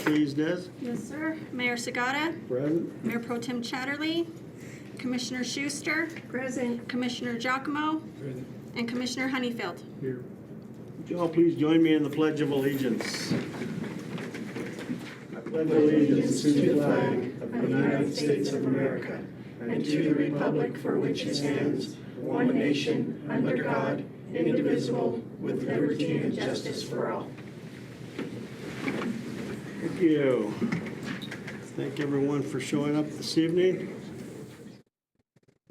please, Des. Yes, sir. Mayor Sagata, Present. Mayor Pro Tem Chatterley, Commissioner Schuster, Present. Commissioner Giacomo, Present. and Commissioner Honeyfield. Here. Would you all please join me in the Pledge of Allegiance? I pledge allegiance to the flag of the United States of America And to the republic for which it stands, one nation, under God, indivisible, with liberty and justice for all. Thank you. Thank everyone for showing up this evening.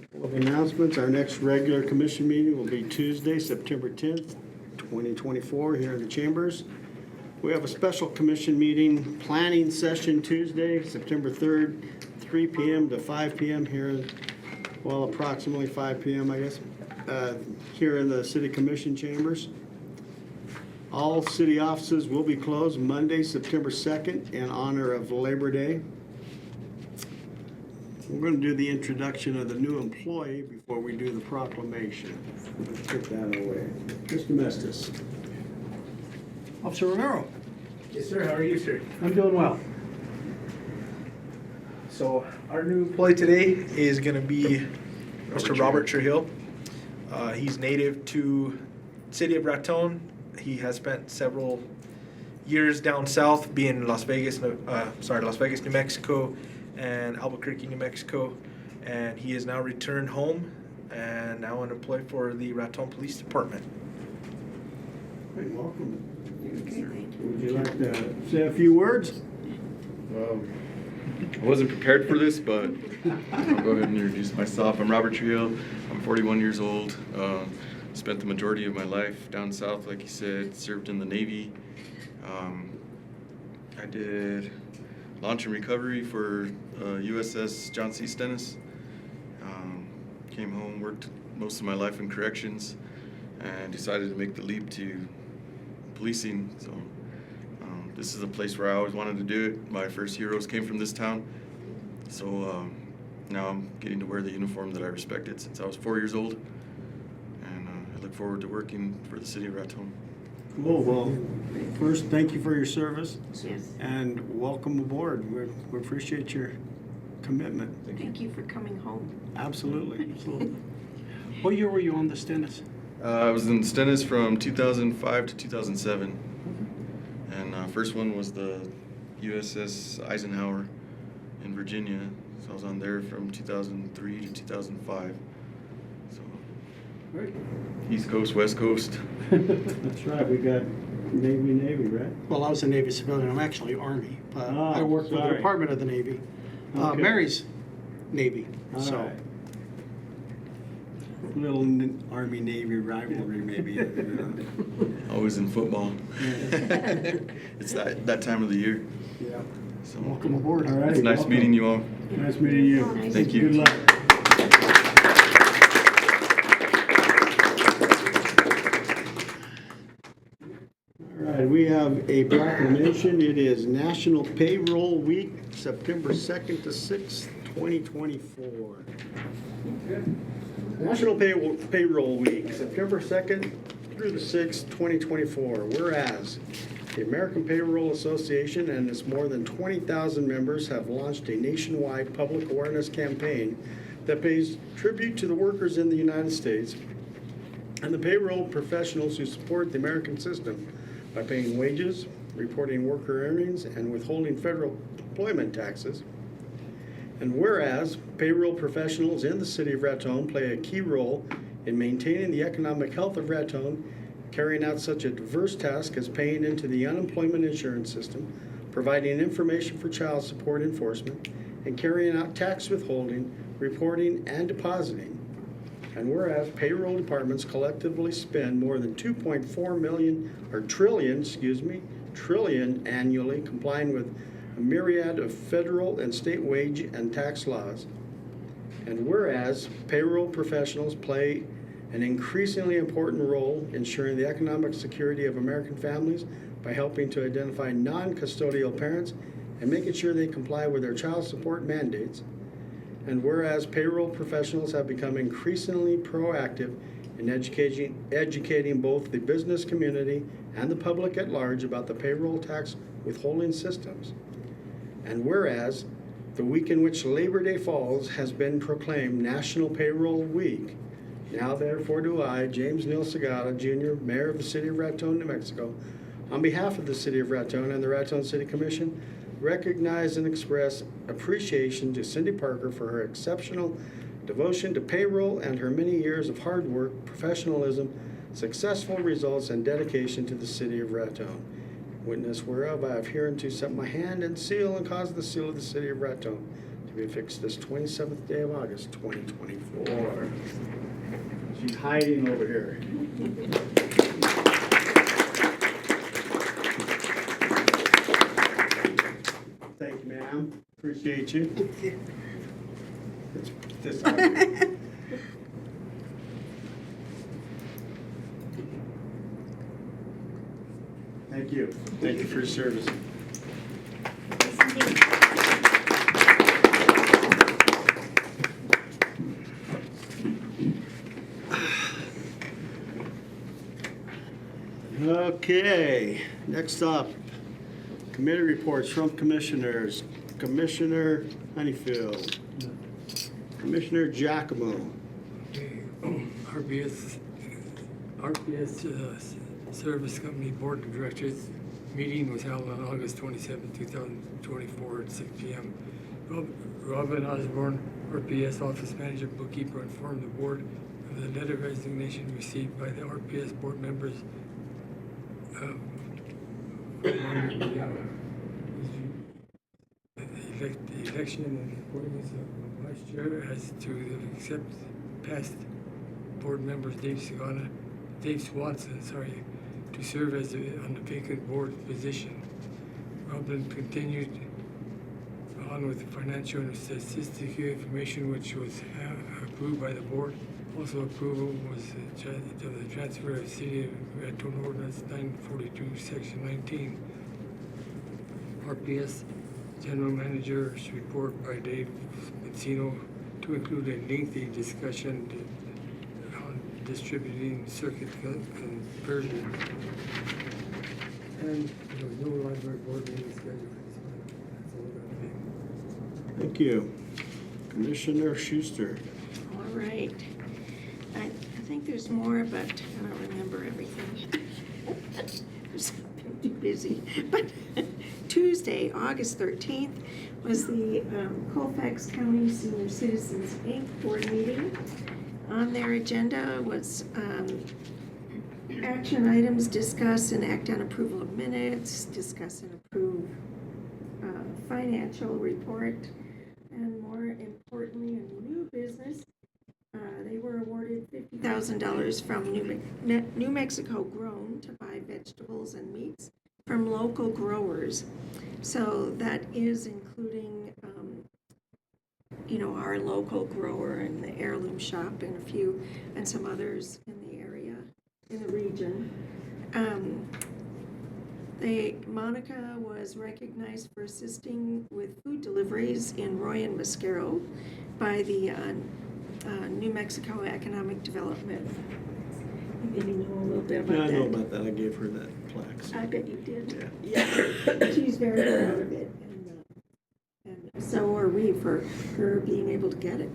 Couple of announcements. Our next regular commission meeting will be Tuesday, September 10th, 2024, here in the chambers. We have a special commission meeting, planning session Tuesday, September 3rd, 3 p.m. to 5 p.m. here, well, approximately 5 p.m., I guess, here in the city commission chambers. All city offices will be closed Monday, September 2nd, in honor of Labor Day. We're going to do the introduction of the new employee before we do the proclamation. Let's get that away. Mr. Mestis. Officer Romero. Yes, sir. How are you, sir? I'm doing well. So our new employee today is going to be Mr. Robert Trujillo. He's native to city of Raton. He has spent several years down south, being Las Vegas, New Mexico, and Albuquerque, New Mexico, and he is now returned home and now unemployed for the Raton Police Department. Hey, welcome. Would you like to say a few words? I wasn't prepared for this, but I'll go ahead and introduce myself. I'm Robert Trujillo. I'm 41 years old. Spent the majority of my life down south, like you said. Served in the Navy. I did launch and recovery for USS John C. Stennis. Came home, worked most of my life in corrections, and decided to make the leap to policing. So this is a place where I always wanted to do it. My first heroes came from this town. So now I'm getting to wear the uniform that I respected since I was 4 years old. And I look forward to working for the city of Raton. Cool. Well, first, thank you for your service Yes. and welcome aboard. We appreciate your commitment. Thank you for coming home. Absolutely. Absolutely. What year were you on the Stennis? I was in Stennis from 2005 to 2007. And first one was the USS Eisenhower in Virginia. So I was on there from 2003 to 2005. So Great. East Coast, West Coast. That's right. We got Navy, right? Well, I was a Navy civilian. I'm actually Army, but Oh, I worked with the sorry. Department of the Navy. Okay. Mary's Navy, All so right. Little Army-Navy rivalry, maybe. Always in football. It's that time of the year. Yeah. So welcome aboard. All right. it's nice welcome. meeting you all. Nice meeting you. Nice. Thank you. Good luck. All right, we have a proclamation. It is National Payroll Week, September 2nd to 6th, 2024. National Payroll Week, September 2nd through the 6th, 2024. Whereas the American Payroll Association and its more than 20,000 members have launched a nationwide public awareness campaign that pays tribute to the workers in the United States and the payroll professionals who support the American system by paying wages, reporting worker earnings, and withholding federal employment taxes. And whereas payroll professionals in the city of Raton play a key role in maintaining the economic health of Raton, carrying out such a diverse task as paying into the unemployment insurance system, providing information for child support enforcement, and carrying out tax withholding, reporting, and depositing. And whereas payroll departments collectively spend more than 2.4 million, or trillion annually complying with a myriad of federal and state wage and tax laws. And whereas payroll professionals play an increasingly important role ensuring the economic security of American families by helping to identify non-custodial parents and making sure they comply with their child support mandates. And whereas payroll professionals have become increasingly proactive in educating both the business community and the public at large about the payroll tax withholding systems. And whereas the week in which Labor Day falls has been proclaimed National Payroll Week, now therefore do I, James Neal Segata, Jr., Mayor of the City of Raton, New Mexico, on behalf of the City of Raton and the Raton City Commission, recognize and express appreciation to Cindy Parker for her exceptional devotion to payroll and her many years of hard work, professionalism, successful results, and dedication to the City of Raton. Witness whereof I have hereunto set my hand and seal and cause the seal of the City of Raton to be affixed this 27th day of August, 2024. She's hiding over here. Thank you, ma'am. Appreciate you. Let's put this out. Thank you. Thank you for your service. Okay, next up, committee reports from commissioners. Commissioner Honeyfield. Commissioner Giacomo. RPS Service Company Board of Directors meeting was held on August 27, 2024 at 6 p.m. Robin Osborne, RPS Office Manager Bookkeeper, informed the board of the letter of resignation received by the RPS board members the election and appointments of vice chair as to accept past board members Dave Swanson, to serve as on the vacant board position. Robin continued on with the financial and statistical information which was approved by the board. Also approval was of the transfer of City of Raton Ordinance 942, Section 19. RPS General Manager's report by Dave Mancino to include a lengthy discussion on distributing circuit conversion. And there was no library board meeting scheduled. That's all I got. Thank you. Commissioner Schuster. All right. I think there's more, but I don't remember everything. I've been too busy. But Tuesday, August 13th, was the Colfax County Senior Citizens Inc. board meeting. On their agenda was action items, discuss and act on approval of minutes, discuss and approve financial report, and more importantly, in new business, they were awarded $50,000 from New Mexico Grown to buy vegetables and meats from local growers. So that is including, our local grower and the heirloom shop and some others in the area, in the region. Monica was recognized for assisting with food deliveries in Roy and Mascaro by the New Mexico Economic Development. Maybe you know a little bit about Yeah, I that. know about that. I gave her that plaque. I bet you did. Yeah. She's very proud of it, and so are we for her being able to get it.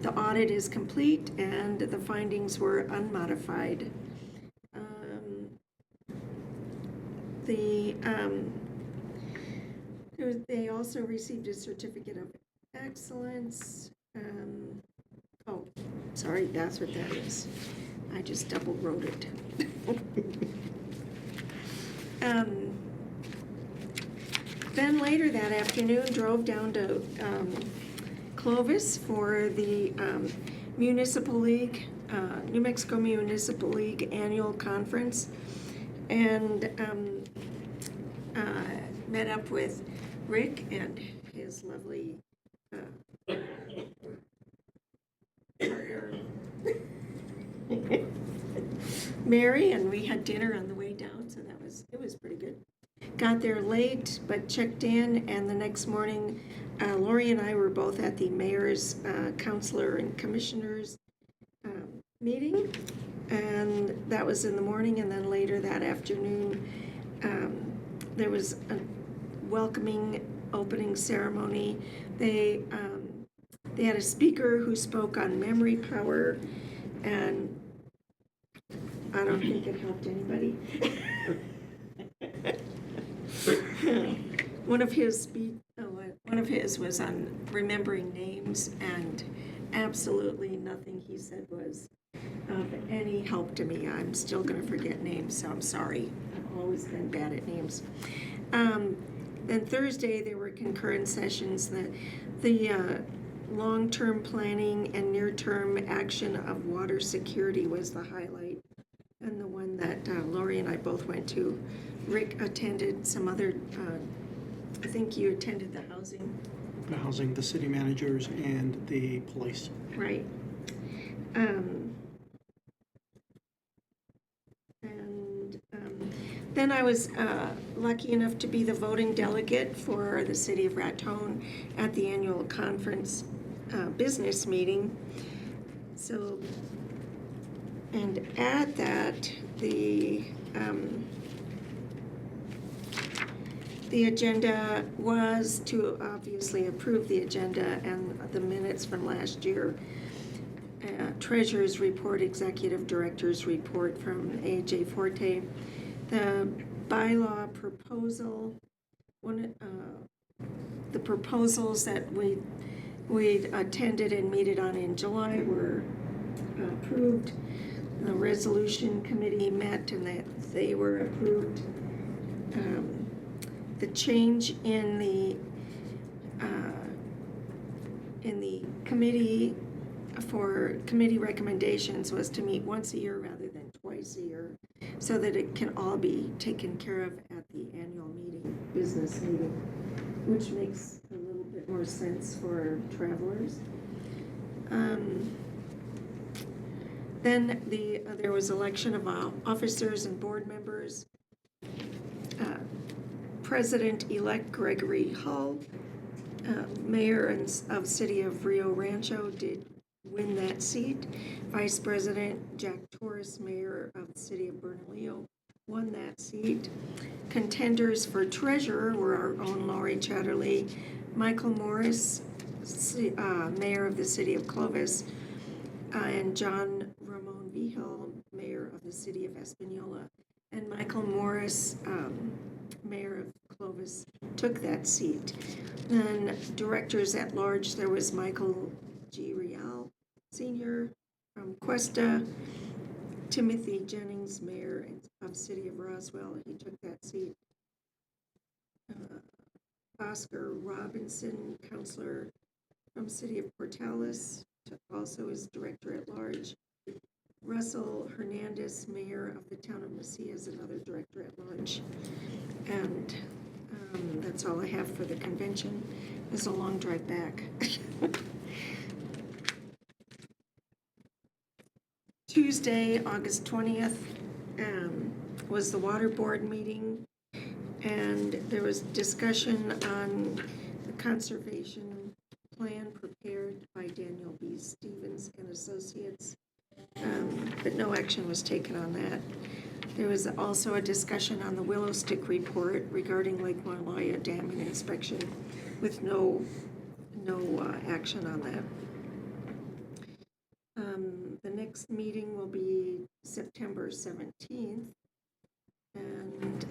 The audit is complete, and the findings were unmodified. They also received a certificate of excellence. Oh, sorry, that's what that is. I just double wrote it. Then later that afternoon, drove down to Clovis for the Municipal League, New Mexico Municipal League Annual Conference, and met up with Rick and his lovely partner, Mary, and we had dinner on the way down, so it was pretty good. Got there late, but checked in, and the next morning, Lori and I were both at the mayor's, councilor, and commissioners meeting, and that was in the morning, and then later that afternoon, there was welcoming opening ceremony. They had a speaker who spoke on memory power, and I don't think it helped anybody. One of his was on remembering names, and absolutely nothing he said was of any help to me. I'm still going to forget names, so I'm sorry. I've always been bad at names. Then Thursday, there were concurrent sessions. The long-term planning and near-term action of water security was the highlight, and the one that Lori and I both went to. Rick attended some other, I think you attended the housing. The housing, the city managers, and the police. Right. Then I was lucky enough to be the voting delegate for the city of Raton at the annual conference business meeting. So, and at that, the agenda was to obviously approve the agenda and the minutes from last year. Treasurer's report, executive director's report from AJ Forte. The bylaw proposal, the proposals that we attended and meted on in July were approved. The resolution committee met and they were approved. The change in the committee for committee recommendations was to meet once a year rather than twice a year, so that it can all be taken care of at the annual meeting, business meeting, which makes a little bit more sense for travelers. Then there was election of officers and board members. President-elect Gregory Hull, mayor of city of Rio Rancho, did win that seat. Vice President Jack Torres, mayor of the city of Bernalillo, won that seat. Contenders for treasurer were our own Lori Chatterley, Michael Morris, mayor of the city of Clovis, and John Ramon Vigil, mayor of the city of Espanola. And Michael Morris, mayor of Clovis, took that seat. Then directors at large, there was Michael G. Real, Senior from Cuesta, Timothy Jennings, mayor of city of Roswell, he took that seat. Oscar Robinson, counselor from city of Portales, also is director at large. Russell Hernandez, mayor of the town of Mesilla, is another director at large. And that's all I have for the convention. It's a long drive back. Tuesday, August 20th, was the water board meeting, and there was discussion on the conservation plan prepared by Daniel B. Stevens and Associates, but no action was taken on that. There was also a discussion on the Willow Stick report regarding Lake Malaya Dam and inspection, with no action on that. The next meeting will be September 17th, and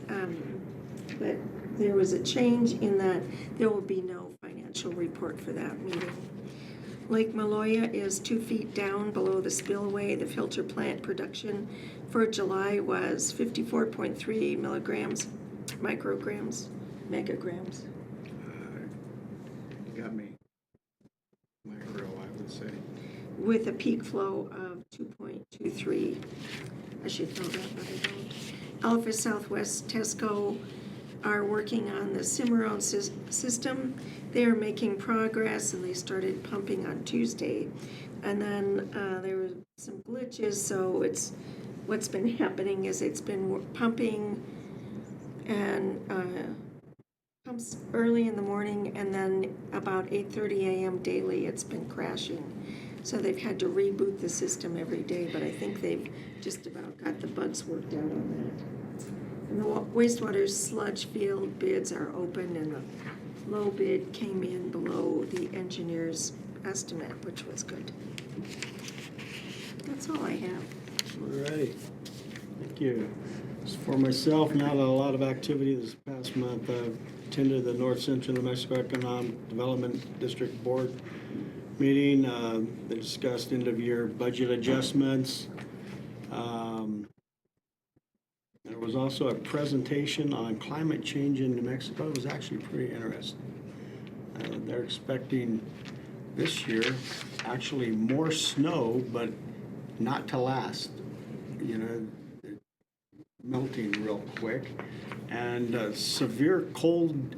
but there was a change in that there will be no financial report for that meeting. Lake Maloya is 2 feet down below the spillway. The filter plant production for July was 54.3 megagrams. You got me. Micro, I would say. With a peak flow of 2.23. I should know that, but I don't. Alpha Southwest Tesco are working on the Cimarron system. They are making progress, and they started pumping on Tuesday. And then there were some glitches, so what's been happening is it's been pumping and pumps early in the morning, and then about 8:30 a.m. daily it's been crashing. So they've had to reboot the system every day, but I think they've just about got the bugs worked out on that. And the wastewater sludge field bids are open, and the low bid came in below the engineer's estimate, which was good. That's all I have. All right, thank you. As for myself, not a lot of activity this past month. I attended the North Central New Mexico Economic Development District Board meeting. They discussed end-of-year budget adjustments. There was also a presentation on climate change in New Mexico. It was actually pretty interesting. They're expecting this year actually more snow, but not to last. You know, melting real quick. And severe cold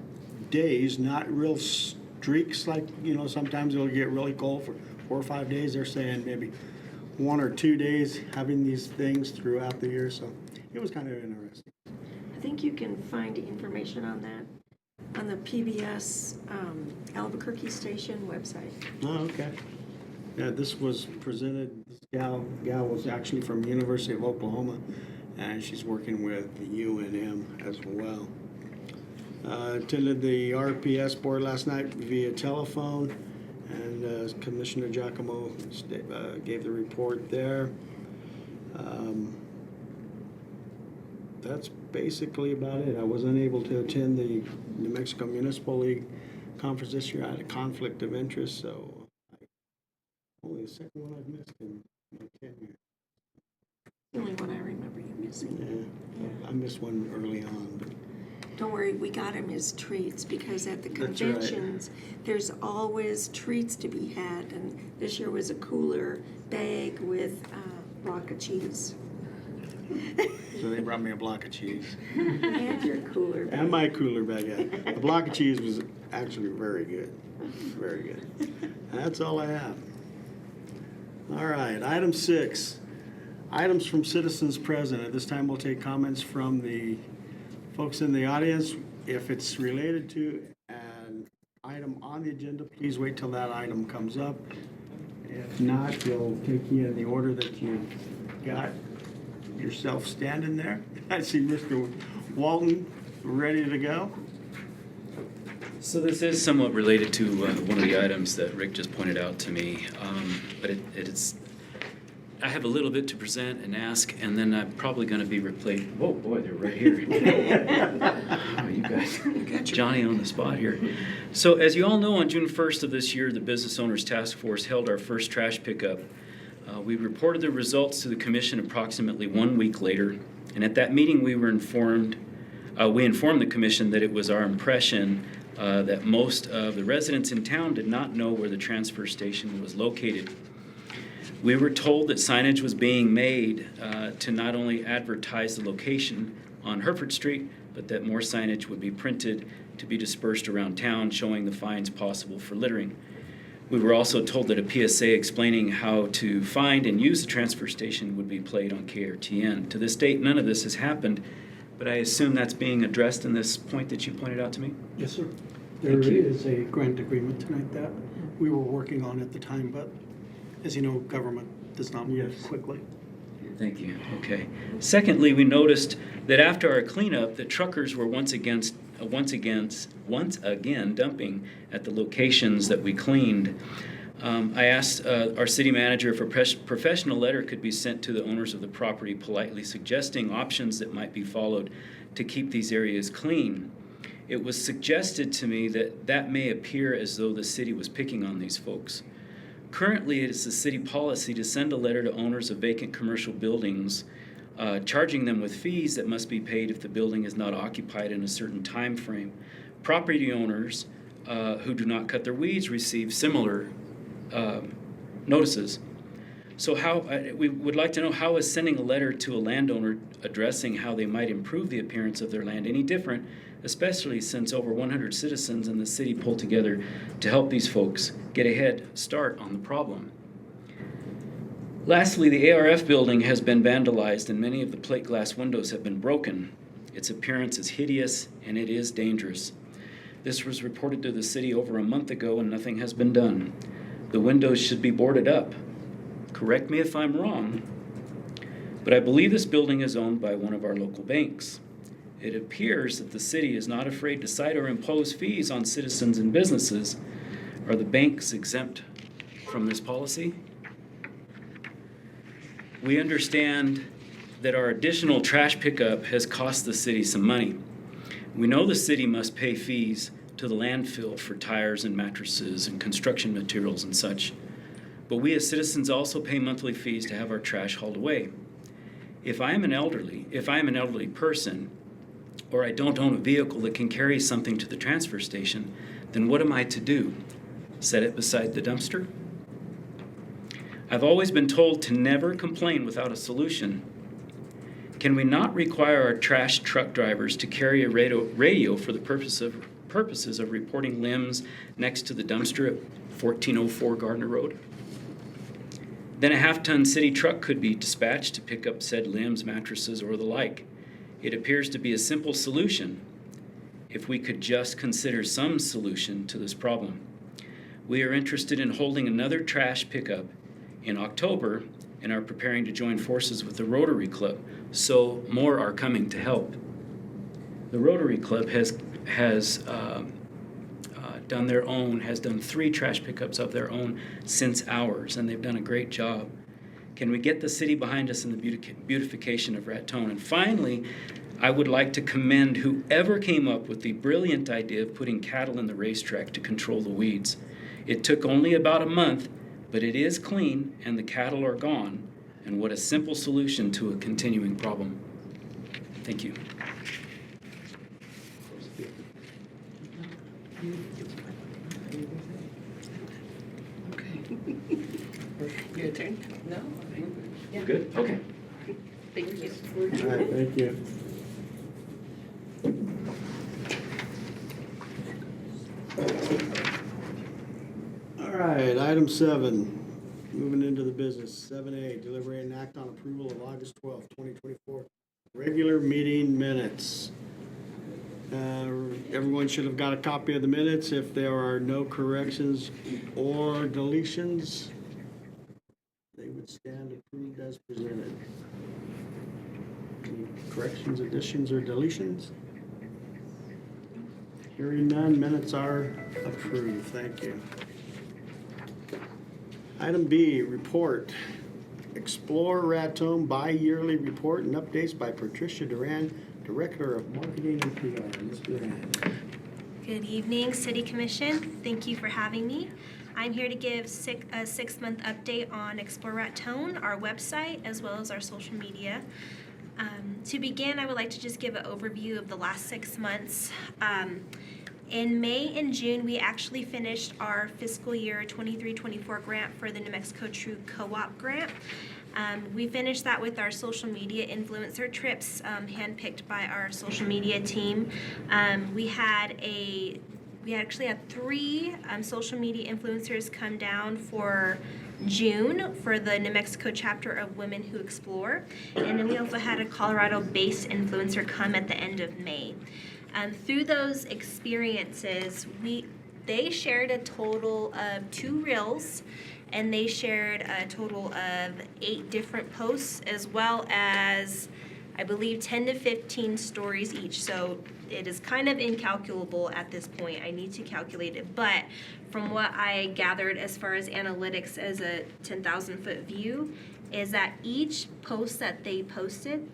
days, not real streaks like, you know, sometimes it'll get really cold for 4 or 5 days. They're saying maybe 1 or 2 days having these things throughout the year. So it was kind of interesting. I think you can find information on that on the PBS Albuquerque station website. Oh, okay. Yeah, this was presented, this gal was actually from University of Oklahoma, and she's working with the UNM as well. Attended the RPS board last night via telephone, and Commissioner Giacomo gave the report there. That's basically about it. I was unable to attend the New Mexico Municipal League conference this year. I had a conflict of interest, so only the second one I've missed in my tenure. The only one I remember you missing. Yeah, I missed one early on, but Don't worry, we got him his treats, because at the That's right. conventions, there's always treats to be had, and this year was a cooler bag with a block of cheese. so they brought me a block of cheese. And your cooler bag. And my cooler bag, yeah. The block of cheese was actually very good. Very good. That's all I have. All right, item 6. Items from citizens present. At this time, we'll take comments from the folks in the audience. If it's related to an item on the agenda, please wait till that item comes up. If not, we'll take you in the order that you got yourself standing there. I see Mr. Walton ready to go. So this is somewhat related to one of the items that Rick just pointed out to me, but it's, I have a little bit to present and ask, and then I'm probably going to be replaced. Whoa, boy, they're right here. Oh, you guys, Johnny on the spot here. So as you all know, on June 1st of this year, the Business Owners Task Force held our first trash pickup. We reported the results to the commission approximately 1 week later, and at that meeting we informed the commission that it was our impression that most of the residents in town did not know where the transfer station was located. We were told that signage was being made to not only advertise the location on Hereford Street, but that more signage would be printed to be dispersed around town showing the fines possible for littering. We were also told that a PSA explaining how to find and use the transfer station would be played on KRTN. To this date, none of this has happened, but I assume that's being addressed in this point that you pointed out to me? Yes, sir. There Thank you. is a grant agreement tonight that we were working on at the time, but as you know, government does not move Yes. quickly. Thank you. Okay. Secondly, we noticed that after our cleanup, the truckers were once again dumping at the locations that we cleaned. I asked our city manager if a professional letter could be sent to the owners of the property politely suggesting options that might be followed to keep these areas clean. It was suggested to me that that may appear as though the city was picking on these folks. Currently, it is the city policy to send a letter to owners of vacant commercial buildings, charging them with fees that must be paid if the building is not occupied in a certain time frame. Property owners who do not cut their weeds receive similar notices. So we would like to know, how is sending a letter to a landowner addressing how they might improve the appearance of their land any different, especially since over 100 citizens in the city pulled together to help these folks get a head start on the problem. Lastly, the ARF building has been vandalized and many of the plate glass windows have been broken. Its appearance is hideous and it is dangerous. This was reported to the city over a month ago and nothing has been done. The windows should be boarded up. Correct me if I'm wrong, but I believe this building is owned by one of our local banks. It appears that the city is not afraid to cite or impose fees on citizens and businesses. Are the banks exempt from this policy? We understand that our additional trash pickup has cost the city some money. We know the city must pay fees to the landfill for tires and mattresses and construction materials and such. But we as citizens also pay monthly fees to have our trash hauled away. If I am an elderly person, or I don't own a vehicle that can carry something to the transfer station, then what am I to do? Set it beside the dumpster? I've always been told to never complain without a solution. Can we not require our trash truck drivers to carry a radio for the purposes of reporting limbs next to the dumpster at 1404 Gardner Road? Then a half-ton city truck could be dispatched to pick up said limbs, mattresses, or the like. It appears to be a simple solution if we could just consider some solution to this problem. We are interested in holding another trash pickup in October and are preparing to join forces with the Rotary Club, so more are coming to help. The Rotary Club has done 3 trash pickups of their own since ours, and they've done a great job. Can we get the city behind us in the beautification of Raton? And finally, I would like to commend whoever came up with the brilliant idea of putting cattle in the racetrack to control the weeds. It took only about a month, but it is clean and the cattle are gone. And what a simple solution to a continuing problem. Thank you. Your turn. No. Good? Okay. Thank you. All right, thank you. All right, item 7, moving into the business. 7A, deliberate and act on approval of August 12th, 2024, regular meeting minutes. Everyone should have got a copy of the minutes. If there are no corrections or deletions, they would stand approved as presented. Any corrections, additions, or deletions? Hearing none, minutes are approved. Thank you. Item B, report. Explore Raton bi-yearly report and updates by Patricia Duran, Director of Marketing and PR. Ms. Duran. Good evening, City Commission. Thank you for having me. I'm here to give a 6-month update on Explore Raton, our website, as well as our social media. To begin, I would like to just give an overview of the last 6 months. In May and June, we actually finished our fiscal year 23-24 grant for the New Mexico True Co-op grant. We finished that with our social media influencer trips, handpicked by our social media team. We actually had 3 social media influencers come down for June for the New Mexico chapter of Women Who Explore. And then we also had a Colorado-based influencer come at the end of May. Through those experiences, they shared a total of 2 reels, and they shared a total of 8 different posts, as well as, I believe, 10 to 15 stories each. So it is kind of incalculable at this point. I need to calculate it. But from what I gathered as far as analytics as a 10,000-foot view, is that each post that they posted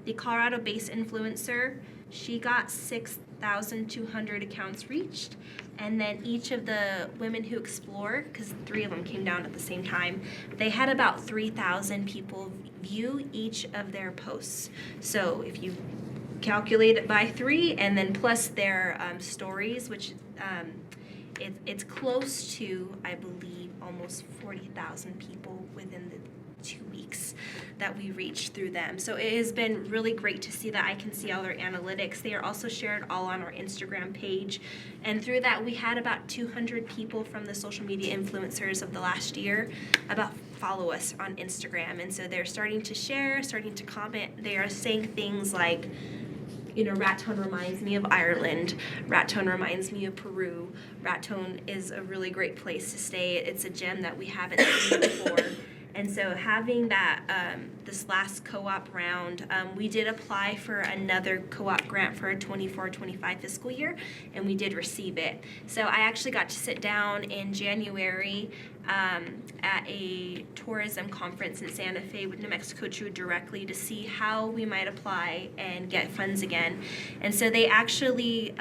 the Colorado-based influencer, she got 6,200 accounts reached. And then each of the Women Who Explore, because 3 of them came down at the same time, they had about 3,000 people view each of their posts. So if you calculate it by 3 and then plus their stories, which it's close to, I believe, almost 40,000 people within the 2 weeks that we reached through them. So it has been really great to see that. I can see all their analytics. They are also shared all on our Instagram page. And through that, we had about 200 people from the social media influencers of the last year follow us on Instagram. And so they're starting to share, starting to comment. They are saying things like, you know, Raton reminds me of Ireland. Raton reminds me of Peru. Raton is a really great place to stay. It's a gem that we haven't seen before. And so having that, this last co-op round, we did apply for another co-op grant for a 24-25 fiscal year, and we did receive it. So I actually got to sit down in January at a tourism conference in Santa Fe with New Mexico True directly to see how we might apply and get funds again. And so they actually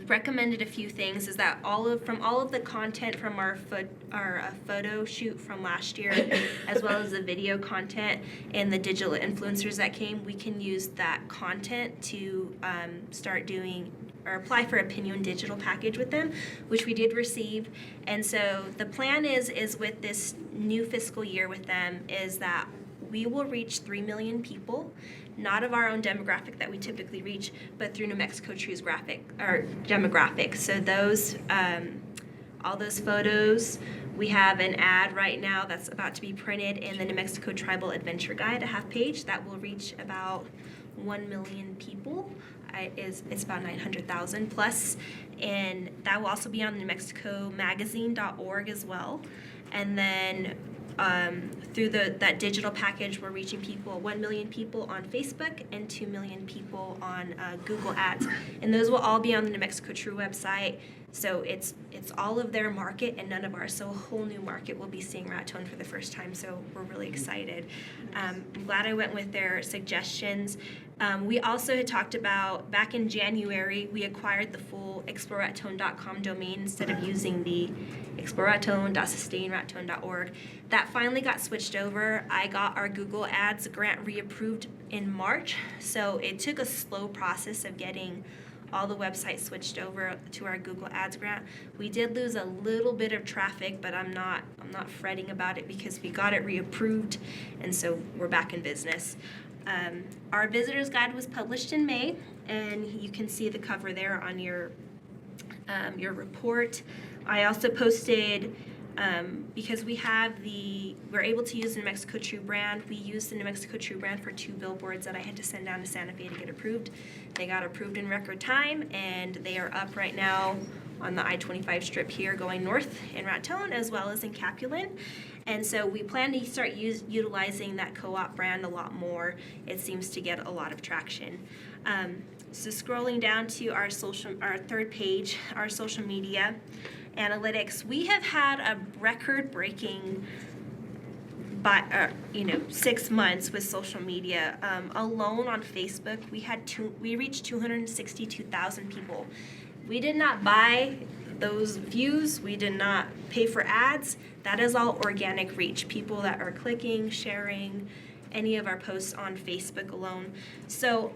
recommended a few things, is that from all of the content from our photo shoot from last year, as well as the video content and the digital influencers that came, we can use that content to start doing or apply for a Pinion digital package with them, which we did receive. And so the plan is with this new fiscal year with them is that we will reach 3 million people, not of our own demographic that we typically reach, but through New Mexico True's demographic. So those, all those photos, we have an ad right now that's about to be printed in the New Mexico Tribal Adventure Guide, a half page that will reach about 1 million people. It's about 900,000 plus, and that will also be on the NewMexicoMagazine.org as well. And then through that digital package, we're reaching 1 million people on Facebook and 2 million people on Google Ads, and those will all be on the New Mexico True website. So it's all of their market and none of ours. So a whole new market will be seeing Raton for the first time. So we're really excited. I'm glad I went with their suggestions. We also had talked about, back in January, we acquired the full exploreRaton.com domain instead of using the exploreRaton.sustainraton.org. That finally got switched over. I got our Google Ads grant reapproved in March, so it took a slow process of getting all the websites switched over to our Google Ads grant. We did lose a little bit of traffic, but I'm not fretting about it because we got it reapproved, and so we're back in business. Our visitor's guide was published in May, and you can see the cover there on your report. I also posted, because we're able to use the New Mexico True brand. We used the New Mexico True brand for 2 billboards that I had to send down to Santa Fe to get approved. They got approved in record time, and they are up right now on the I-25 strip here going north in Raton as well as in Capulan. And so we plan to start utilizing that co-op brand a lot more. It seems to get a lot of traction. So scrolling down to our third page, our social media analytics, we have had a record-breaking 6 months with social media. Alone on Facebook, we reached 262,000 people. We did not buy those views. We did not pay for ads. That is all organic reach. People that are clicking, sharing any of our posts on Facebook alone. So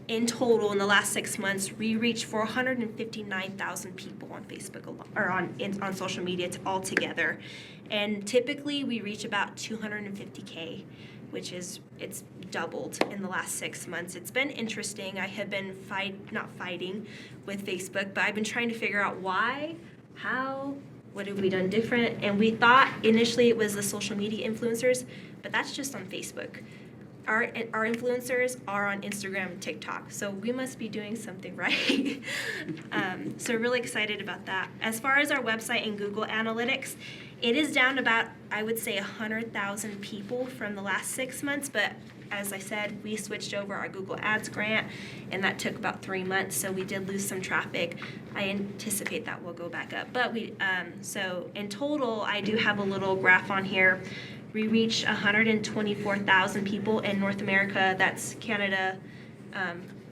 in total, in the last 6 months, we reached 459,000 people on Facebook alone, or on social media altogether. And typically, we reach about 250K, which is, it's doubled in the last 6 months. It's been interesting. I have been not fighting with Facebook, but I've been trying to figure out why, how, what have we done different? And we thought initially it was the social media influencers, but that's just on Facebook. Our influencers are on Instagram and TikTok, so we must be doing something right. So really excited about that. As far as our website and Google Analytics, it is down about, I would say, 100,000 people from the last 6 months, but as I said, we switched over our Google Ads grant, and that took about 3 months, so we did lose some traffic. I anticipate that will go back up. But so in total, I do have a little graph on here. We reached 124,000 people in North America. That's Canada,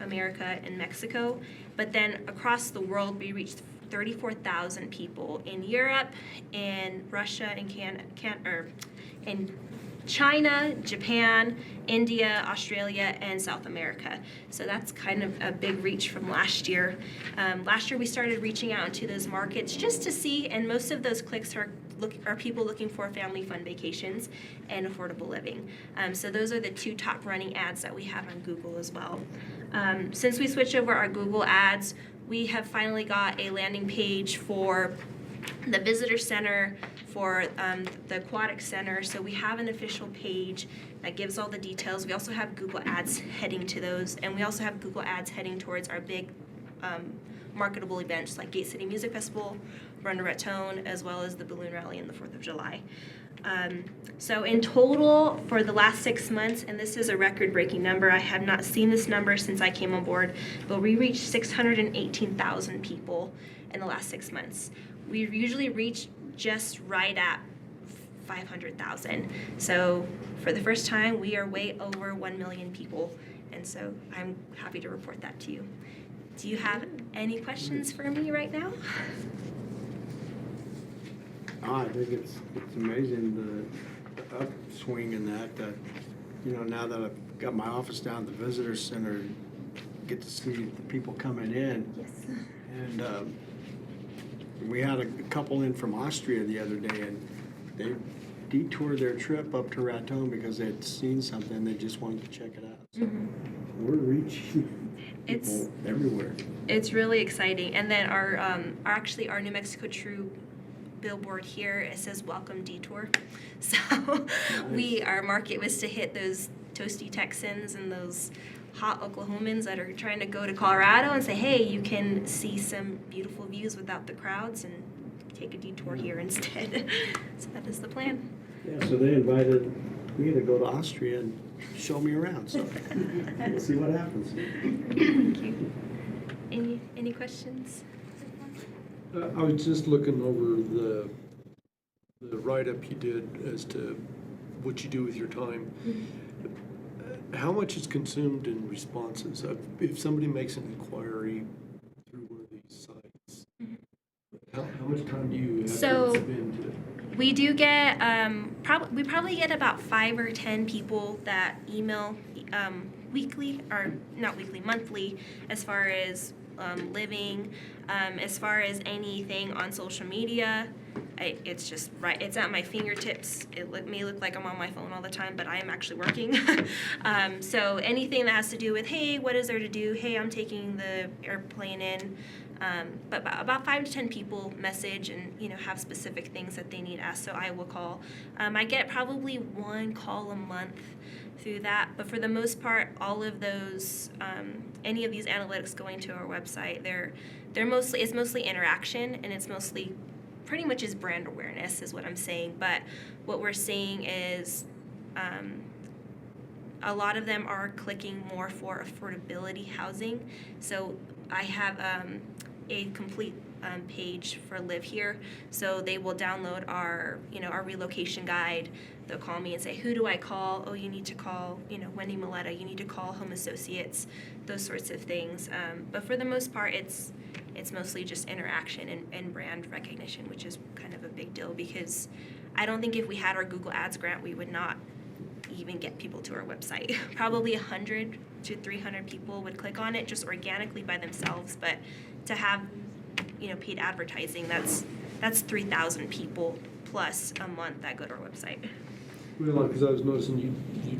America, and Mexico. But then across the world, we reached 34,000 people in Europe, in Russia, and in China, Japan, India, Australia, and South America. So that's kind of a big reach from last year. Last year we started reaching out into those markets just to see, and most of those clicks are people looking for family fun vacations and affordable living. So those are the 2 top running ads that we have on Google as well. Since we switched over our Google Ads, we have finally got a landing page for the visitor center, for the aquatic center. So we have an official page that gives all the details. We also have Google Ads heading to those, and we also have Google Ads heading towards our big marketable events like Gate City Music Festival, Run to Raton, as well as the Balloon Rally and the 4th of July. So in total, for the last 6 months, and this is a record-breaking number, I have not seen this number since I came on board, but we reached 618,000 people in the last 6 months. We usually reach just right at 500,000. So for the first time, we are way over 1 million people, and so I'm happy to report that to you. Do you have any questions for me right now? I think it's amazing the upswing in that, now that I've got my office down at the visitor center, get to see the people coming in. Yes. And we had a couple in from Austria the other day, and they detoured their trip up to Raton because they'd seen something, they just wanted to check it out. So we're reaching people everywhere. It's really exciting. And then our New Mexico True billboard here, it says "Welcome Detour." So our market was to hit those toasty Texans and those hot Oklahomans that are trying to go to Colorado and say, hey, you can see some beautiful views without the crowds and take a detour here instead. So that is the plan. Yeah, so they invited me to go to Austria and show me around, so we'll see what happens. Thank you. Any questions? I was just looking over the write-up you did as to what you do with your time. How much is consumed in responses? If somebody makes an inquiry through one of these sites, how much time do you have to spend to it? We do get we probably get about 5 or 10 people that email weekly, or not weekly, monthly, as far as living, as far as anything on social media. It's just right. It's at my fingertips. It may look like I'm on my phone all the time, but I am actually working. So anything that has to do with, hey, what is there to do? Hey, I'm taking the airplane in. But about 5 to 10 people message and have specific things that they need asked. So I will call. I get probably 1 call a month through that. But for the most part, all of those, any of these analytics going to our website, it's mostly interaction, and it's mostly pretty much is brand awareness is what I'm saying. But what we're seeing is a lot of them are clicking more for affordability housing. So I have a complete page for Live Here. So they will download our relocation guide. They'll call me and say, who do I call? Oh, you need to call, Wendy Milletta. You need to call Home Associates, those sorts of things. But for the most part, it's mostly just interaction and brand recognition, which is kind of a big deal, because I don't think if we had our Google Ads grant, we would not even get people to our website. Probably 100 to 300 people would click on it just organically by themselves, but to have paid advertising, that's 3,000 people plus a month that go to our website. Well, because I was noticing you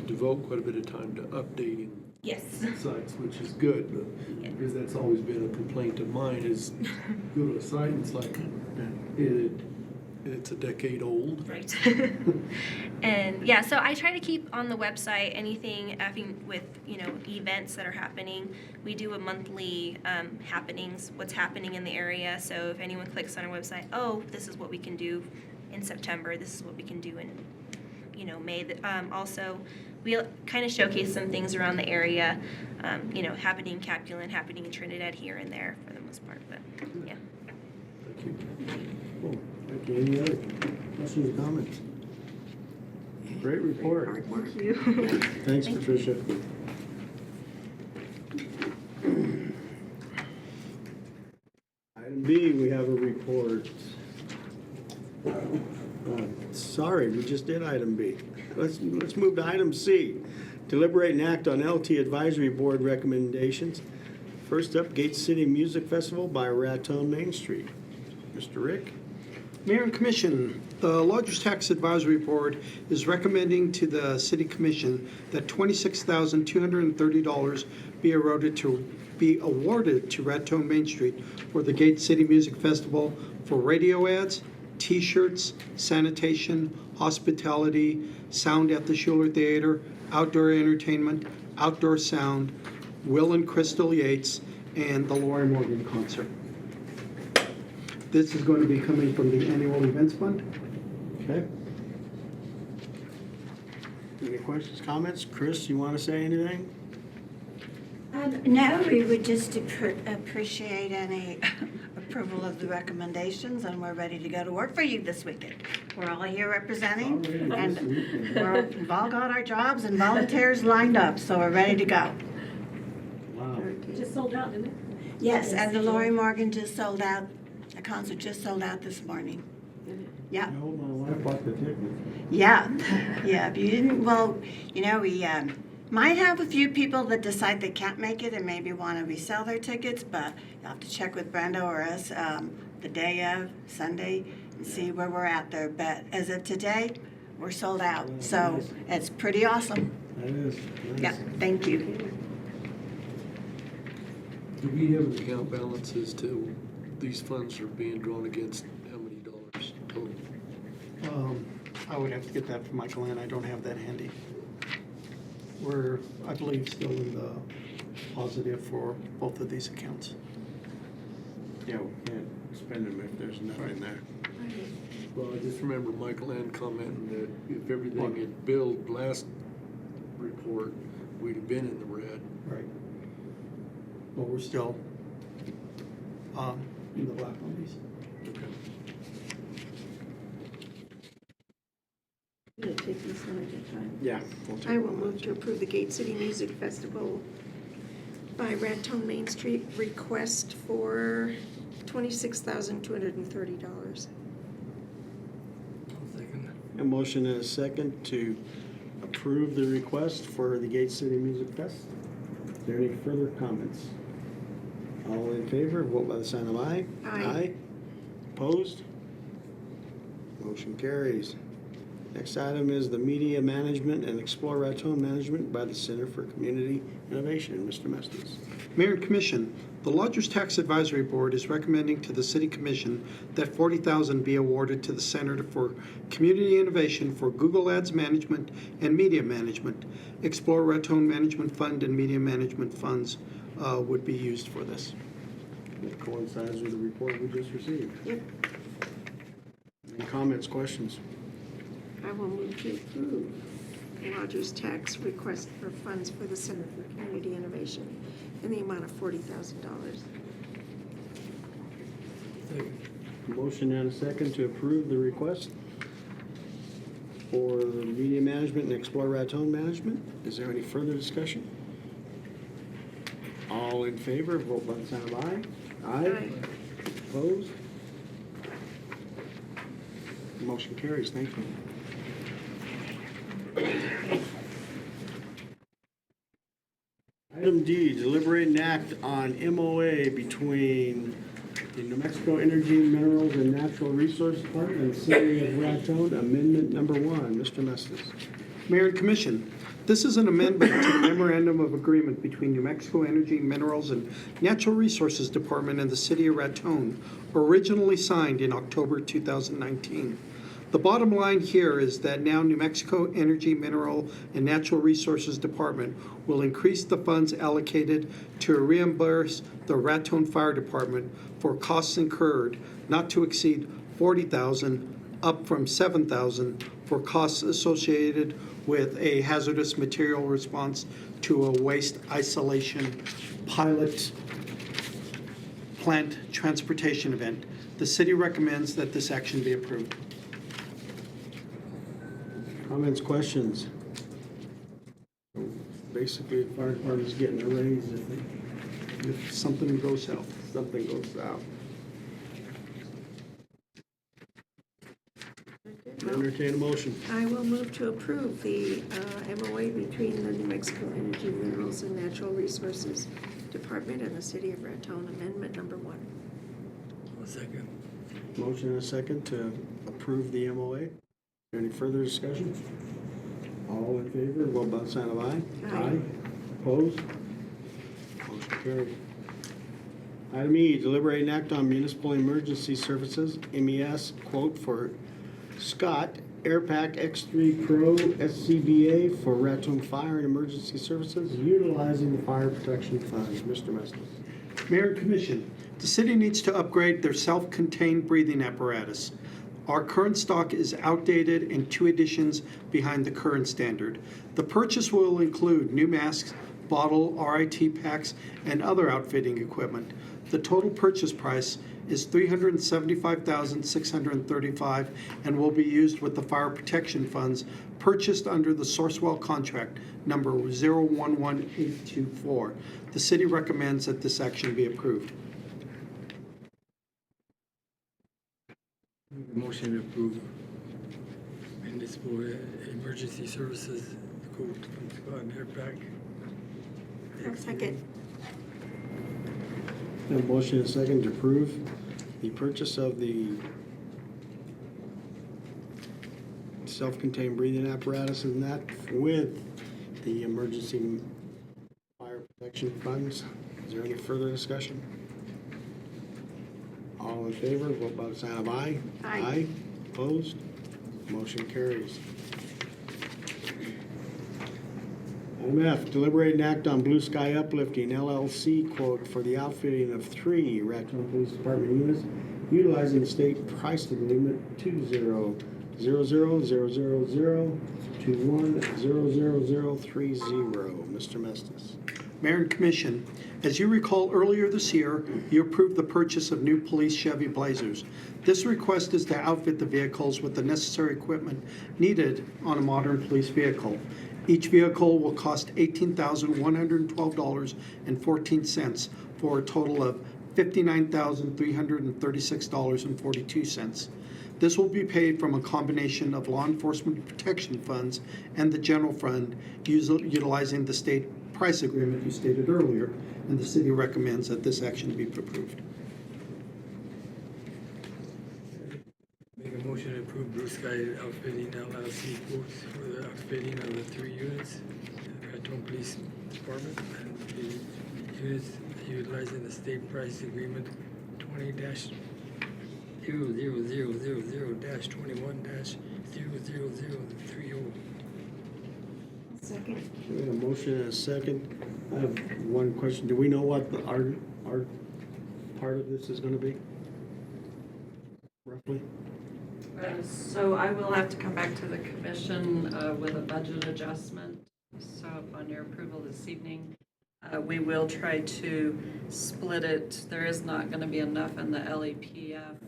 devote quite a bit of time to updating Yes. sites, which is good, because that's always been a complaint of mine, is go to a site and it's like, it's a decade old. Right. And yeah, so I try to keep on the website anything with events that are happening. We do a monthly happenings, what's happening in the area. So if anyone clicks on our website, oh, this is what we can do in September. This is what we can do in May. Also, we kind of showcase some things around the area, happening in Capulan, happening in Trinidad, here and there for the most part. But yeah. Thank you. Cool. Thank you. Any other questions or comments? Great report. Thank you. Thanks, Patricia. Item B, we have a report. Sorry, we just did item B. Let's move to item C. Deliberate and act on LT Advisory Board recommendations. First up, Gate City Music Festival by Raton Main Street. Mr. Rick? Mayor and Commission, the Lodgers Tax Advisory Board is recommending to the City Commission that $26,230 be awarded to Raton Main Street for the Gate City Music Festival for radio ads, T-shirts, sanitation, hospitality, sound at the Schuler Theater, outdoor entertainment, outdoor sound, Will and Crystal Yates, and the Lori Morgan concert. This is going to be coming from the Annual Events Fund. Okay. Any questions, comments? Chris, you want to say anything? No, we would just appreciate any approval of the recommendations, and we're ready to go to work for you this weekend. We're all here representing, and we've all got our jobs and volunteers lined up, so we're ready to go. Wow. Just sold out, didn't it? Yes, and the Lori Morgan just sold out, the concert just sold out this morning. Yeah. No, my wife bought the ticket. Yeah, yeah, if you didn't, well, you know, we might have a few people that decide they can't make it and maybe want to resell their tickets, but you'll have to check with Brenda or us the day of, Sunday, and see where we're at there. But as of today, we're sold out, so it's pretty awesome. That is. Yeah, Nice. thank you. Do we have an account balance as to these funds are being drawn against how many dollars total? I would have to get that from Michael Ann. I don't have that handy. We're, I believe, still in the positive for both of these accounts. Yeah, we can't spend them if there's nothing there. Well, I just remember Michael Ann commenting that if everything had billed last report, we'd have been in the red. Right. But we're still in the black on these. I'm going to take these one at a time. Yeah. we'll take I will one. move to approve the Gate City Music Festival by Raton Main Street request for $26,230. I'll second. A motion and a second to approve the request for the Gate City Music Fest. Is there any further comments? All in favor, vote by the sign of aye. Aye. Opposed? Motion carries. Next item is the Media Management and Explore Raton Management by the Center for Community Innovation. Mr. Mestes. Mayor and Commission, the Lodgers Tax Advisory Board is recommending to the City Commission that $40,000 be awarded to the Center for Community Innovation for Google Ads Management and Media Management. Explore Raton Management Fund and Media Management Funds would be used for this. It coincides with the report we just received. Yep. Any comments, questions? I will move to approve Rogers tax request for funds for the Center for Community Innovation in the amount of $40,000. Second. Motion and a second to approve the request for Media Management and Explore Raton Management. Is there any further discussion? All in favor, vote by the sign of aye. Aye. Opposed? Motion carries. Thank you. Item D, deliberate and act on MOA between the New Mexico Energy, Minerals, and Natural Resources Department and the City of Raton, Amendment Number 1. Mr. Mestes. Mayor and Commission, this is an amendment to the Memorandum of Agreement between New Mexico Energy, Minerals, and Natural Resources Department and the City of Raton, originally signed in October 2019. The bottom line here is that now New Mexico Energy, Mineral, and Natural Resources Department will increase the funds allocated to reimburse the Raton Fire Department for costs incurred not to exceed $40,000, up from $7,000 for costs associated with a hazardous material response to a waste isolation pilot plant transportation event. The city recommends that this action be approved. Comments, questions? Basically, the fire department's getting a raise if Something goes south. something goes south. Entertain a motion. I will move to approve the MOA between the New Mexico Energy, Minerals, and Natural Resources Department and the City of Raton, Amendment Number 1. I'll second. Motion and a second to approve the MOA. Any further discussion? All in favor, vote by the sign of aye. Aye. Opposed? Motion carried. Item E, deliberate and act on municipal emergency services, MES, quote for Scott AirPack X3 Pro SCBA for Raton Fire and Emergency Services utilizing the Fire Protection Fund. Mr. Mestes. Mayor and Commission, the city needs to upgrade their self-contained breathing apparatus. Our current stock is outdated and 2 additions behind the current standard. The purchase will include new masks, bottle, RIT packs, and other outfitting equipment. The total purchase price is $375,635 and will be used with the fire protection funds purchased under the Sourcewell contract number 011824. The city recommends that this action be approved. Motion to approve municipal emergency services quote from Scott and Airpack. I'll second. A motion and a second to approve the purchase of the self-contained breathing apparatus and that with the emergency fire protection funds. Is there any further discussion? All in favor, vote by the sign of aye. Aye. Opposed? Motion carries. Item F, deliberate and act on Blue Sky Uplifting LLC quote for the outfitting of 3 Raton Police Department units utilizing the state price agreement 200000210030. Mr. Mestis. Mayor and Commission, as you recall, earlier this year, you approved the purchase of new police Chevy Blazers. This request is to outfit the vehicles with the necessary equipment needed on a modern police vehicle. Each vehicle will cost $18,112.14 for a total of $59,336.42. This will be paid from a combination of law enforcement protection funds and the general fund utilizing the state price agreement you stated earlier, and the city recommends that this action be approved. Make a motion to approve Blue Sky Outfitting LLC quotes for the outfitting of the 3 units, Raton Police Department, and the units utilizing the state price agreement 20-00000-21-00030. Second. We have a motion and a second. I have one question. Do we know what our part of this is going to be? Roughly? So I will have to come back to the commission with a budget adjustment. So upon your approval this evening, we will try to split it. There is not going to be enough in the LEPF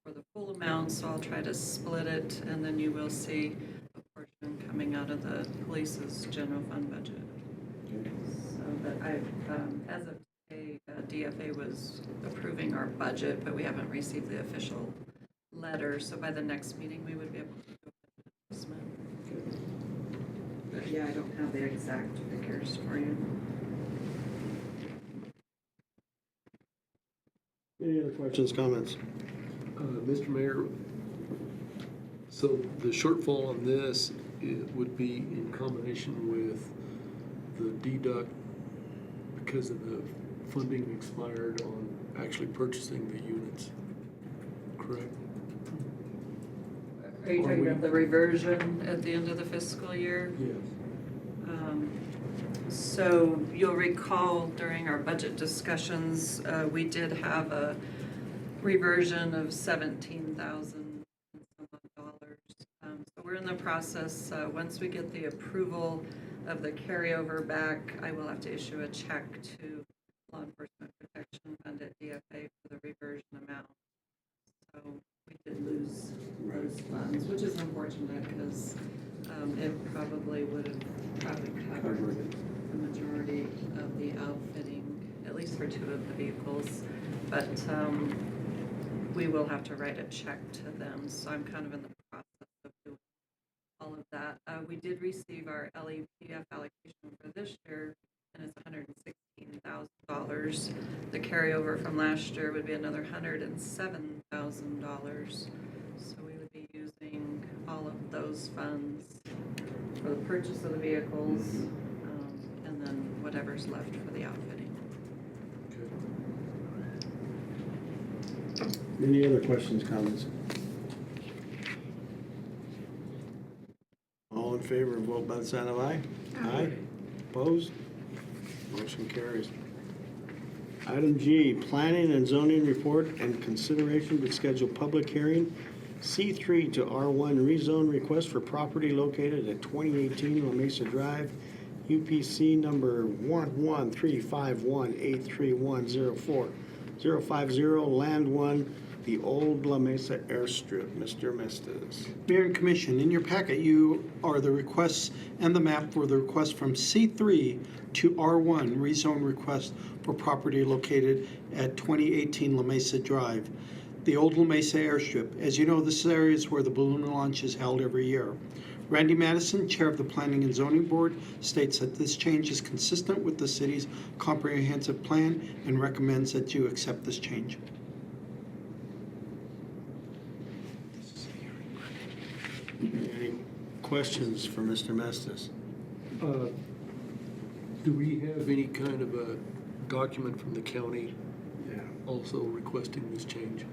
for the full amount, so I'll try to split it, and then you will see a portion coming out of the police's general fund budget. So, but as of today, DFA was approving our budget, but we haven't received the official letter, so by the next meeting, we would be able to do an adjustment. But yeah, I don't have the exact figures for you. Any other questions, comments? Mr. Mayor, so the shortfall on this would be in combination with the deduct because of the funding expired on actually purchasing the units, correct? Are you talking about the reversion at the end of the fiscal year? Yes. So you'll recall during our budget discussions, we did have a reversion of $17,000. So we're in the process, once we get the approval of the carryover back, I will have to issue a check to Law Enforcement Protection Fund at DFA for the reversion amount. So we did lose those funds, which is unfortunate because it probably would have covered the majority of the outfitting, at least for 2 of the vehicles. But we will have to write a check to them, so I'm kind of in the process of doing all of that. We did receive our LEPF allocation for this year, and it's $116,000. The carryover from last year would be another $107,000. So we would be using all of those funds for the purchase of the vehicles, and then whatever's left for the outfitting. Any other questions, comments? All in favor, vote by the sign of aye. Aye. Opposed? Motion carries. Item G, planning and zoning report and consideration to schedule public hearing C3 to R1 rezone request for property located at 2018 La Mesa Drive, UPC number 1135183104050, Land 1, the old La Mesa Airstrip. Mr. Mestes. Mayor and Commission, in your packet, you are the requests and the map for the request from C3 to R1 rezone request for property located at 2018 La Mesa Drive, the old La Mesa Airstrip. As you know, this area is where the balloon launch is held every year. Randy Madison, Chair of the Planning and Zoning Board, states that this change is consistent with the city's comprehensive plan and recommends that you accept this change. Any questions for Mr. Mestes? Do we have any kind of a document from the county Yeah. also requesting this change?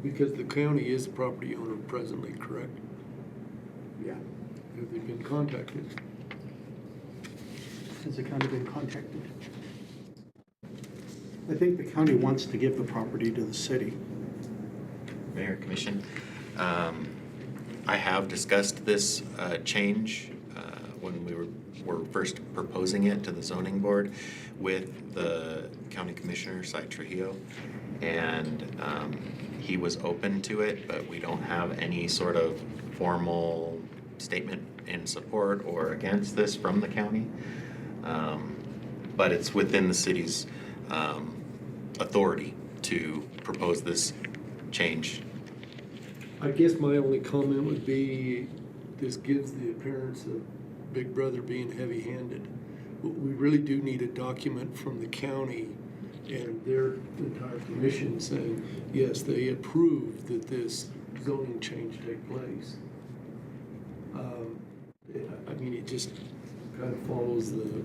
Because the county is the property owner presently, correct? Yeah. Have they been contacted? Has the county been contacted? I think the county wants to give the property to the city. Mayor, Commission, I have discussed this change when we were first proposing it to the zoning board with the county commissioner, Cy Trujillo, and he was open to it, but we don't have any sort of formal statement in support or against this from the county. But it's within the city's authority to propose this change. I guess my only comment would be, this gives the appearance of Big Brother being heavy-handed. We really do need a document from the county and their entire commission saying, yes, they approve that this zoning change take place. I mean, it just kind of follows the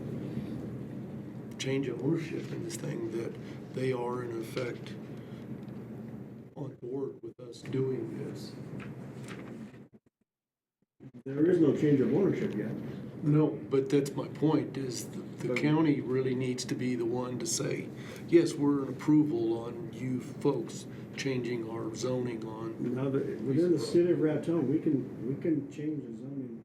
change of ownership in this thing, that they are in effect on board with us doing this. There is no change of ownership yet. No, but that's my point, is the county really needs to be the one to say, yes, we're an approval on you folks changing our zoning on. Now, within the city of Raton, we can change the zoning.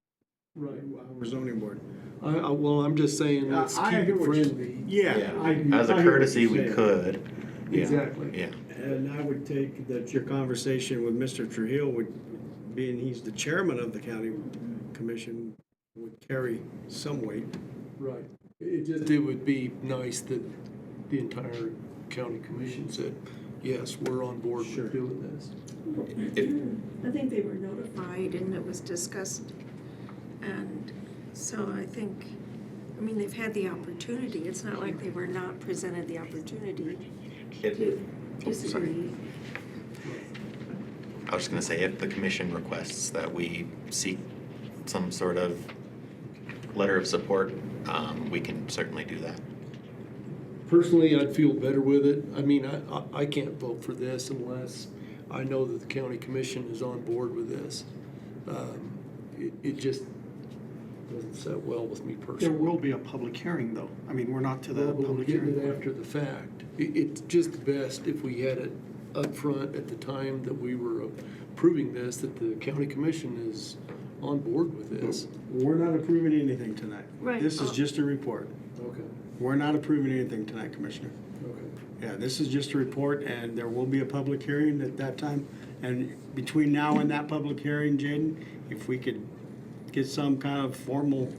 Right. Our zoning board. Well, I'm just saying, let's I keep hear it what you're- friendly. Yeah. As a I hear what courtesy, you're we saying. could. Yeah. Exactly. Yeah. And I would take that your conversation with Mr. Trujillo would, being he's the chairman of the county commission, would carry some weight. Right. It would be nice that the entire county commission said, yes, we're on board Sure. with doing this. I think they were notified and it was discussed. And so I think, I mean, they've had the opportunity. It's not like they were not presented the opportunity to disagree. I was just gonna say, if the commission requests that we seek some sort of letter of support, we can certainly do that. Personally, I'd feel better with it. I mean, I can't vote for this unless I know that the county commission is on board with this. It just doesn't set well with me personally. There will be a public hearing, though. I mean, we're not to the Well, but we're public getting hearing. it after the fact. It's just best if we had it up front at the time that we were approving this, that the county commission is on board with this. We're not approving anything tonight. Right. This is just a report. Okay, We're not approving anything tonight, Commissioner. okay. Yeah, this is just a report, and there will be a public hearing at that time. And between now and that public hearing, Jaden, if we could get some kind of formal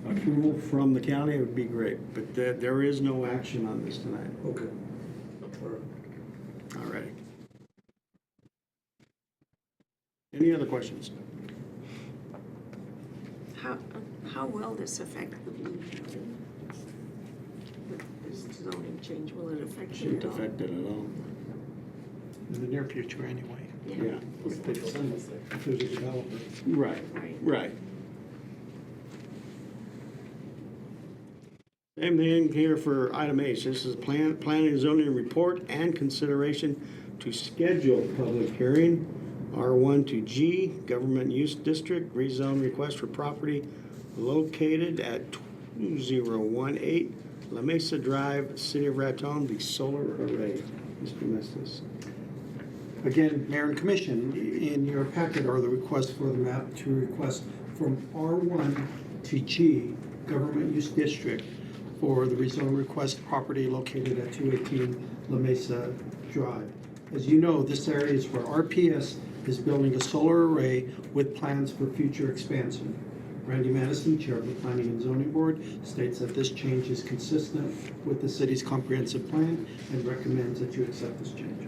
approval from the county, it would be great. But there is no action on this tonight. Okay. All right. All right. Any other questions? How will this affect the Blue County? This zoning change, will it affect it Shouldn't at all? affect it at all. In the near future, anyway. Yeah. If there's a developer. Right, Right. right. Same thing here for item H. This is planning and zoning report and consideration to schedule public hearing. R1 to G, Government Use District, rezone request for property located at 2018 La Mesa Drive, City of Raton, the solar array. Mr. Mestis. Again, Mayor and Commission, in your packet are the requests for the map to request from R1 to G, Government Use District, for the rezone request property located at 218 La Mesa Drive. As you know, this area is where RPS is building a solar array with plans for future expansion. Randy Madison, Chair of the Planning and Zoning Board, states that this change is consistent with the city's comprehensive plan and recommends that you accept this change.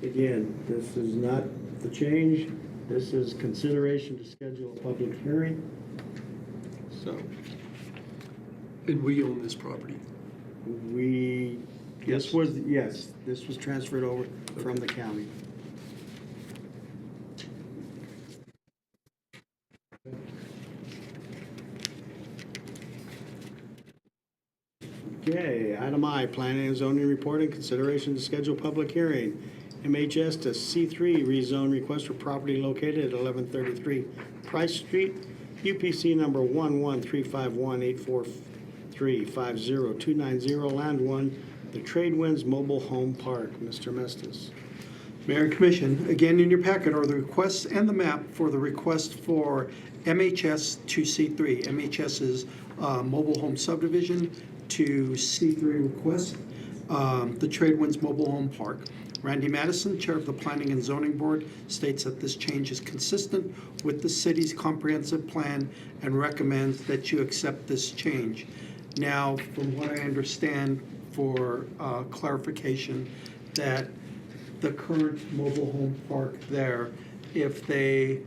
Again, this is not the change. This is consideration to schedule a public hearing. So And we own this property. this was transferred over from the county. Okay, item I, planning and zoning report and consideration to schedule public hearing. MHS to C3 rezone request for property located at 1133 Price Street, UPC number 1135184350290, Land 1, the Trade Winds Mobile Home Park. Mr. Mestis. Mayor and Commission, again in your packet are the requests and the map for the request for MHS to C3. MHS is mobile home subdivision to C3 request, the Trade Winds Mobile Home Park. Randy Madison, Chair of the Planning and Zoning Board, states that this change is consistent with the city's comprehensive plan and recommends that you accept this change. Now, from what I understand, for clarification, that the current mobile home park there, if they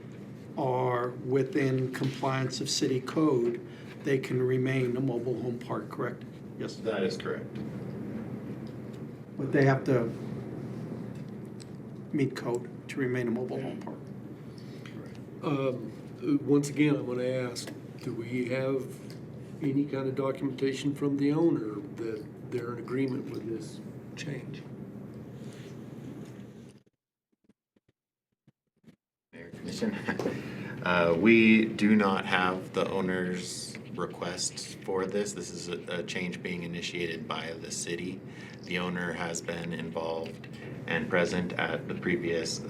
are within compliance of city code, they can remain a mobile home park, correct? Yes. That is correct. But they have to meet code to remain a mobile home park. Once again, I'm going to ask, do we have any kind of documentation from the owner that they're in agreement with this change? Mayor Commission, we do not have the owner's request for this. This is a change being initiated by the city. The owner has been involved and present at the previous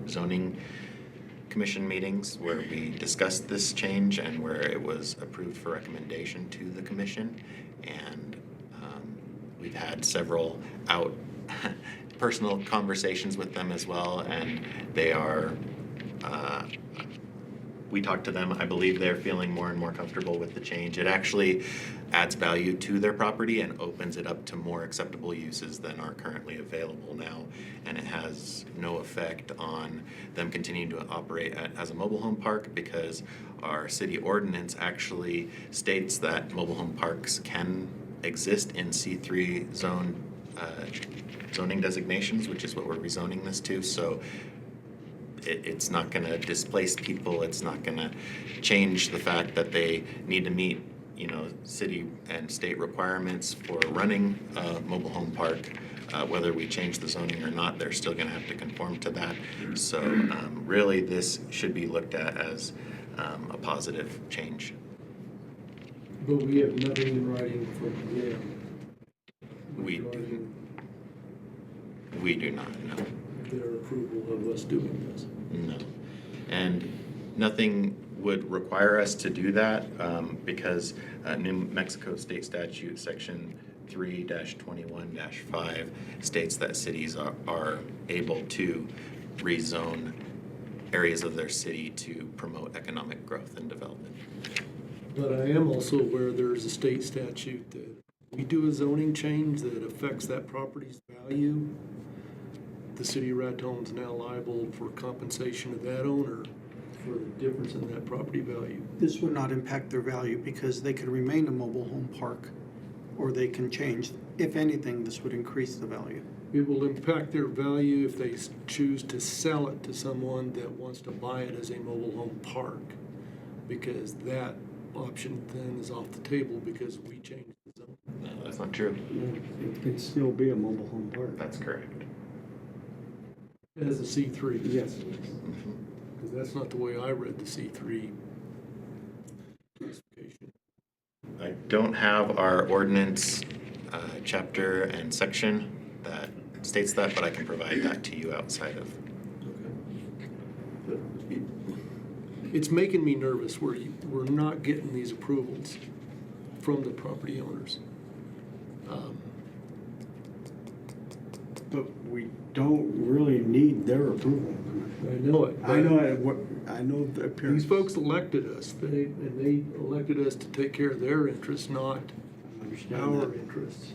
zoning commission meetings where we discussed this change and where it was approved for recommendation to the commission. And we've had several personal conversations with them as well, and they are we talked to them. I believe they're feeling more and more comfortable with the change. It actually adds value to their property and opens it up to more acceptable uses than are currently available now. And it has no effect on them continuing to operate as a mobile home park, because our city ordinance actually states that mobile home parks can exist in C3 zoning designations, which is what we're rezoning this to. So it's not going to displace people. It's not going to change the fact that they need to meet, city and state requirements for running a mobile home park. Whether we change the zoning or not, they're still going to have to conform to that. So really, this should be looked at as a positive change. But we have nothing in writing from them. We do not know. Their approval of us doing this. No. And nothing would require us to do that because New Mexico State Statute Section 3-21-5 states that cities are able to rezone areas of their city to promote economic growth and development. But I am also aware there's a state statute that we do a zoning change that affects that property's value. The city of Raton is now liable for compensation of that owner for the difference in that property value. This would not impact their value because they could remain a mobile home park, or they can change. If anything, this would increase the value. It will impact their value if they choose to sell it to someone that wants to buy it as a mobile home park, because that option then is off the table because we changed the zone. No, that's not true. It could still be a mobile home park. That's correct. As a C3. Yes. Because that's not the way I read the C3 classification. I don't have our ordinance chapter and section that states that, but I can provide that to you outside of. It's making me nervous. We're not getting these approvals from the property owners. But we don't really need their approval. I know it. I know it, I know the appearance. These folks elected us, they elected us to take care of their interests, not I understand our that. interests.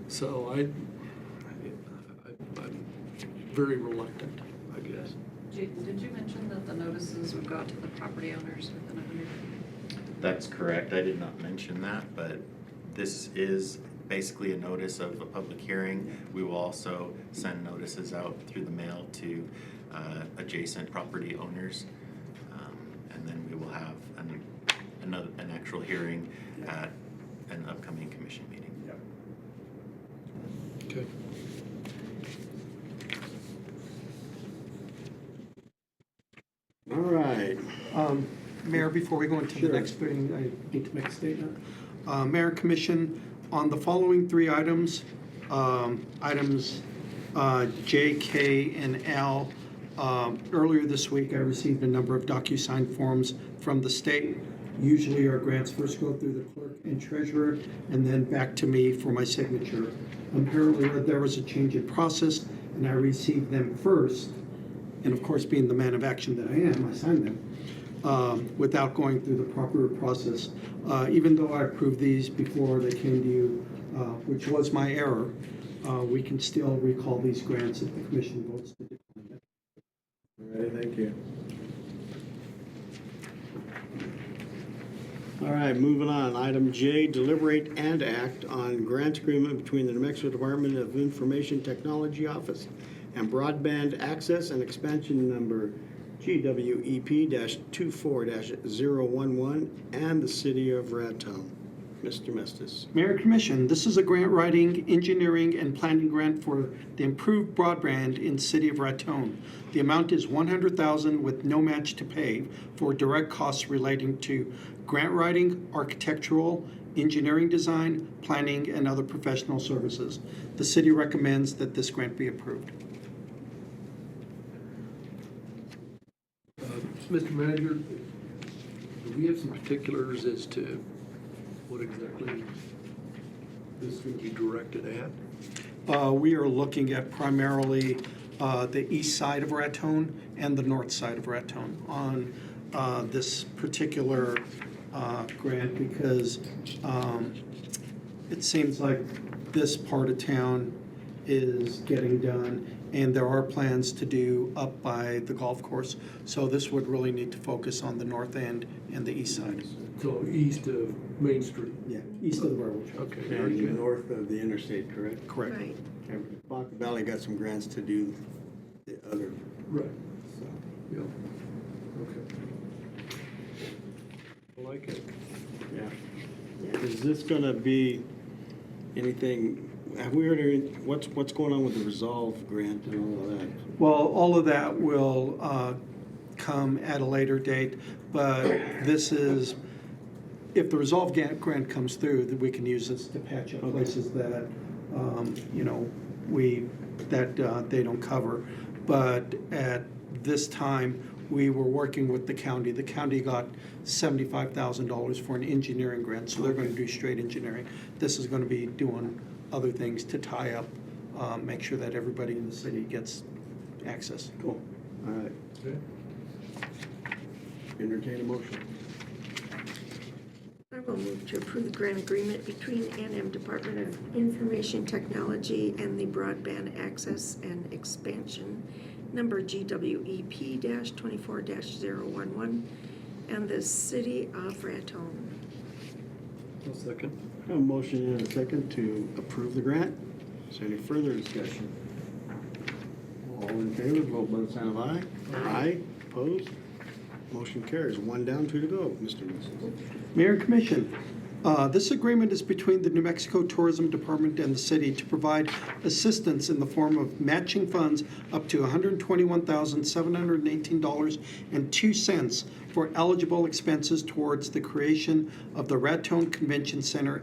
So I'm very reluctant, I guess. Jaden, did you mention that the notices would go out to the property owners within 100? That's correct. I did not mention that, but this is basically a notice of a public hearing. We will also send notices out through the mail to adjacent property owners. And then we will have an actual hearing at an upcoming commission meeting. Okay. All right. Mayor, before we go into the Sure. next thing, I need to make a statement. Mayor and Commission, on the following three items, items J, K, and L, earlier this week, I received a number of DocuSign forms from the state. Usually our grants first go through the clerk and treasurer and then back to me for my signature. Apparently there was a change in process and I received them first. And of course, being the man of action that I am, I signed them without going through the proper process. Even though I approved these before they came to you, which was my error, we can still recall these grants if the commission votes to decline it. All right, thank you. All right, moving on. Item J, deliberate and act on grant agreement between the New Mexico Department of Information Technology Office and Broadband Access and Expansion Number GWEP-24-011 and the City of Raton. Mr. Mestis. Mayor and Commission, this is a grant writing, engineering, and planning grant for the improved broadband in City of Raton. The amount is $100,000 with no match to pay for direct costs relating to grant writing, architectural, engineering design, planning, and other professional services. The city recommends that this grant be approved. Mr. Manager, do we have some particulars as to what exactly this is going to be directed at? We are looking at primarily the east side of Raton and the north side of Raton on this particular grant because it seems like this part of town is getting done and there are plans to do up by the golf course. So this would really need to focus on the north end and the east side. So east of Main Street? Yeah. East of the railroad track. Okay, very And good. north of the interstate, correct? Correct. Right. And Baca Valley got some grants to do the other, Right, so. yeah. Okay. I like it. Yeah. Is this gonna be anything, have we heard any, what's going on with the Resolve grant and all of that? Well, all of that will come at a later date, but this is, if the Resolve grant comes through, then we can use this to patch up places that, they don't cover. But at this time, we were working with the county. The county got $75,000 for an engineering grant, so they're going to do straight engineering. This is going to be doing other things to tie up, make sure that everybody in the city gets access. Cool. All right. Okay. Entertain a motion. I will move to approve the grant agreement between NM Department of Information Technology and the Broadband Access and Expansion number GWEP-24-011 and the City of Raton. I'll second. I have a motion and a second to approve the grant. Is there any further discussion? All in favor, vote by the sign of aye. Aye. Opposed? Motion carries. One down, two to go. Mr. Messis. Mayor and Commission, this agreement is between the New Mexico Tourism Department and the city to provide assistance in the form of matching funds up to $121,718.02 for eligible expenses towards the creation of the Raton Convention Center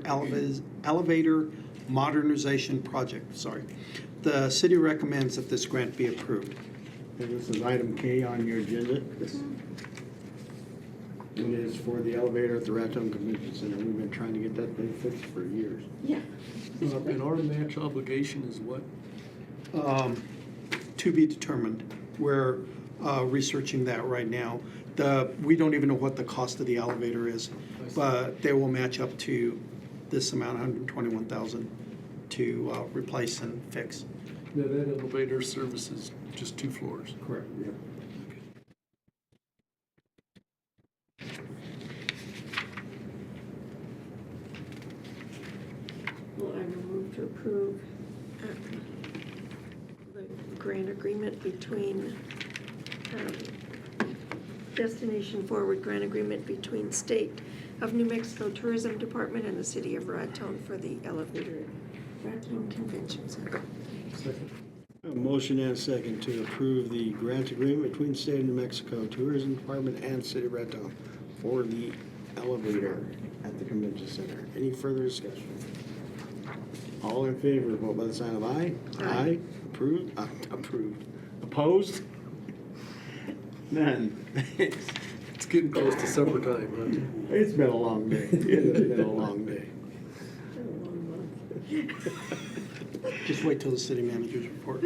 elevator modernization project, sorry. The city recommends that this grant be approved. And this is item K on your agenda. It is for the elevator at the Raton Convention Center. We've been trying to get that thing fixed for years. Yeah. And our match obligation is what? To be determined. We're researching that right now. We don't even know what the cost of the elevator is, but they will match up to this amount, $121,000, to replace and fix. That elevator services just 2 floors. Correct, yeah. Well, I will move to approve the grant agreement between, Destination Forward grant agreement between State of New Mexico Tourism Department and the City of Raton for the elevator at Raton Convention Center. Second. A motion and a second to approve the grant agreement between State of New Mexico Tourism Department and City of Raton for the elevator at the convention center. Any further discussion? All in favor, vote by the sign of aye. Aye. Approved? Approved. Opposed? None. It's getting close to supper time, It's been a long day. It has been a long day. Just wait till the city manager's report.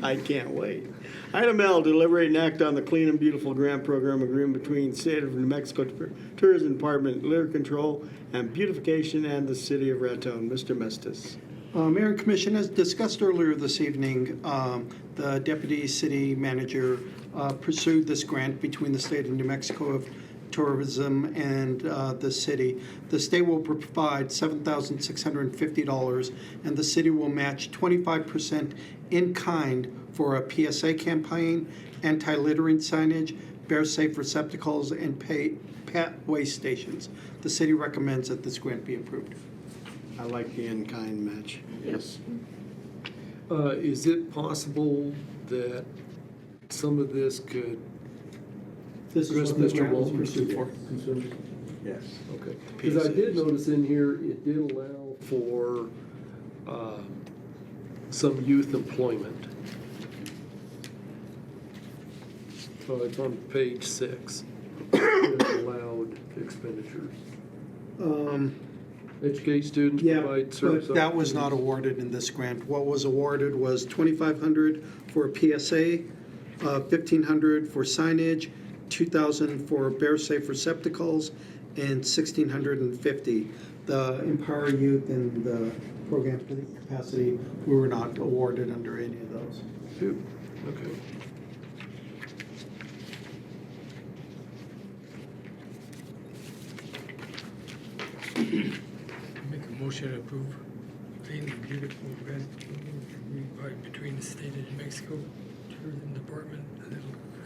I can't wait. Item L, deliberate and act on the Clean and Beautiful Grant Program agreement between State of New Mexico Tourism Department, Liquor Control and Beautification, and the City of Raton. Mr. Mestis. Mayor and Commission, as discussed earlier this evening, the Deputy City Manager pursued this grant between the State of New Mexico of Tourism and the city. The state will provide $7,650, and the city will match 25% in kind for a PSA campaign, anti-littering signage, bear-safe receptacles, and pet waste stations. The city recommends that this grant be approved. I like the in-kind match. Yes. Is it possible that some of this could This is what this grant was pursued for. consume? Yes. Okay. Because I did notice in here, it did allow for some youth employment. So it's on page 6. It allowed expenditures. Educate students, Yeah, provide service. but that was not awarded in this grant. What was awarded was $2,500 for a PSA, $1,500 for signage, $2,000 for bear-safe receptacles, and $1,650. The Empower Youth and the program capacity, we were not awarded under any of those. Phew. Okay. Make a motion to approve Clean and Beautiful grant agreement between the State of New Mexico Tourism Department and the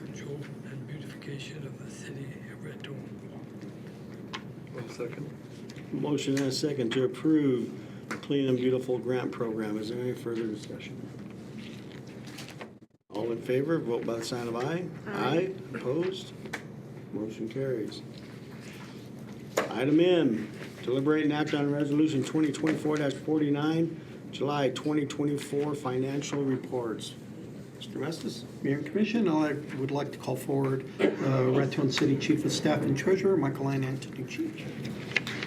Control and Beautification of the City of Raton. 1 second. Motion and a second to approve the Clean and Beautiful Grant Program. Is there any further discussion? All in favor, vote by the sign of aye. Aye. Opposed? Motion carries. Item M, deliberate and act on resolution 2024-49, July 2024 financial reports. Mr. Mestis? Mayor and Commission, I would like to call forward Raton City Chief of Staff and Treasurer, Michael Antonucci.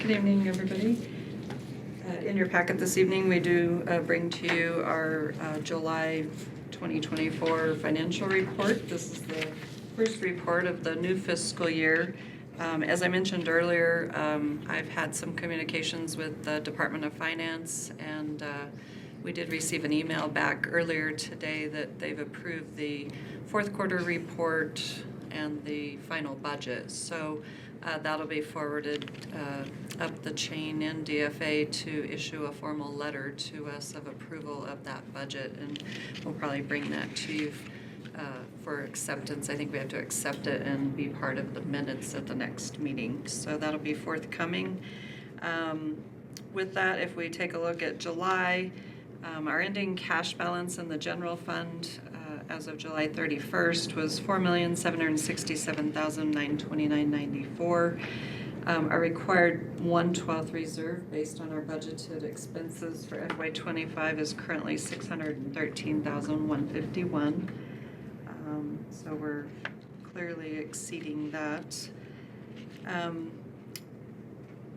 Good evening, everybody. In your packet this evening, we do bring to you our July 2024 financial report. This is the first report of the new fiscal year. As I mentioned earlier, I've had some communications with the Department of Finance, and we did receive an email back earlier today that they've approved the fourth quarter report and the final budget. So that'll be forwarded up the chain in DFA to issue a formal letter to us of approval of that budget, and we'll probably bring that to you for acceptance. I think we have to accept it and be part of the minutes at the next meeting. So that'll be forthcoming. With that, if we take a look at July, our ending cash balance in the general fund as of July 31st was $4,767,929.94. Our required 1/12 reserve based on our budgeted expenses for FY '25 is currently $613,151. So we're clearly exceeding that.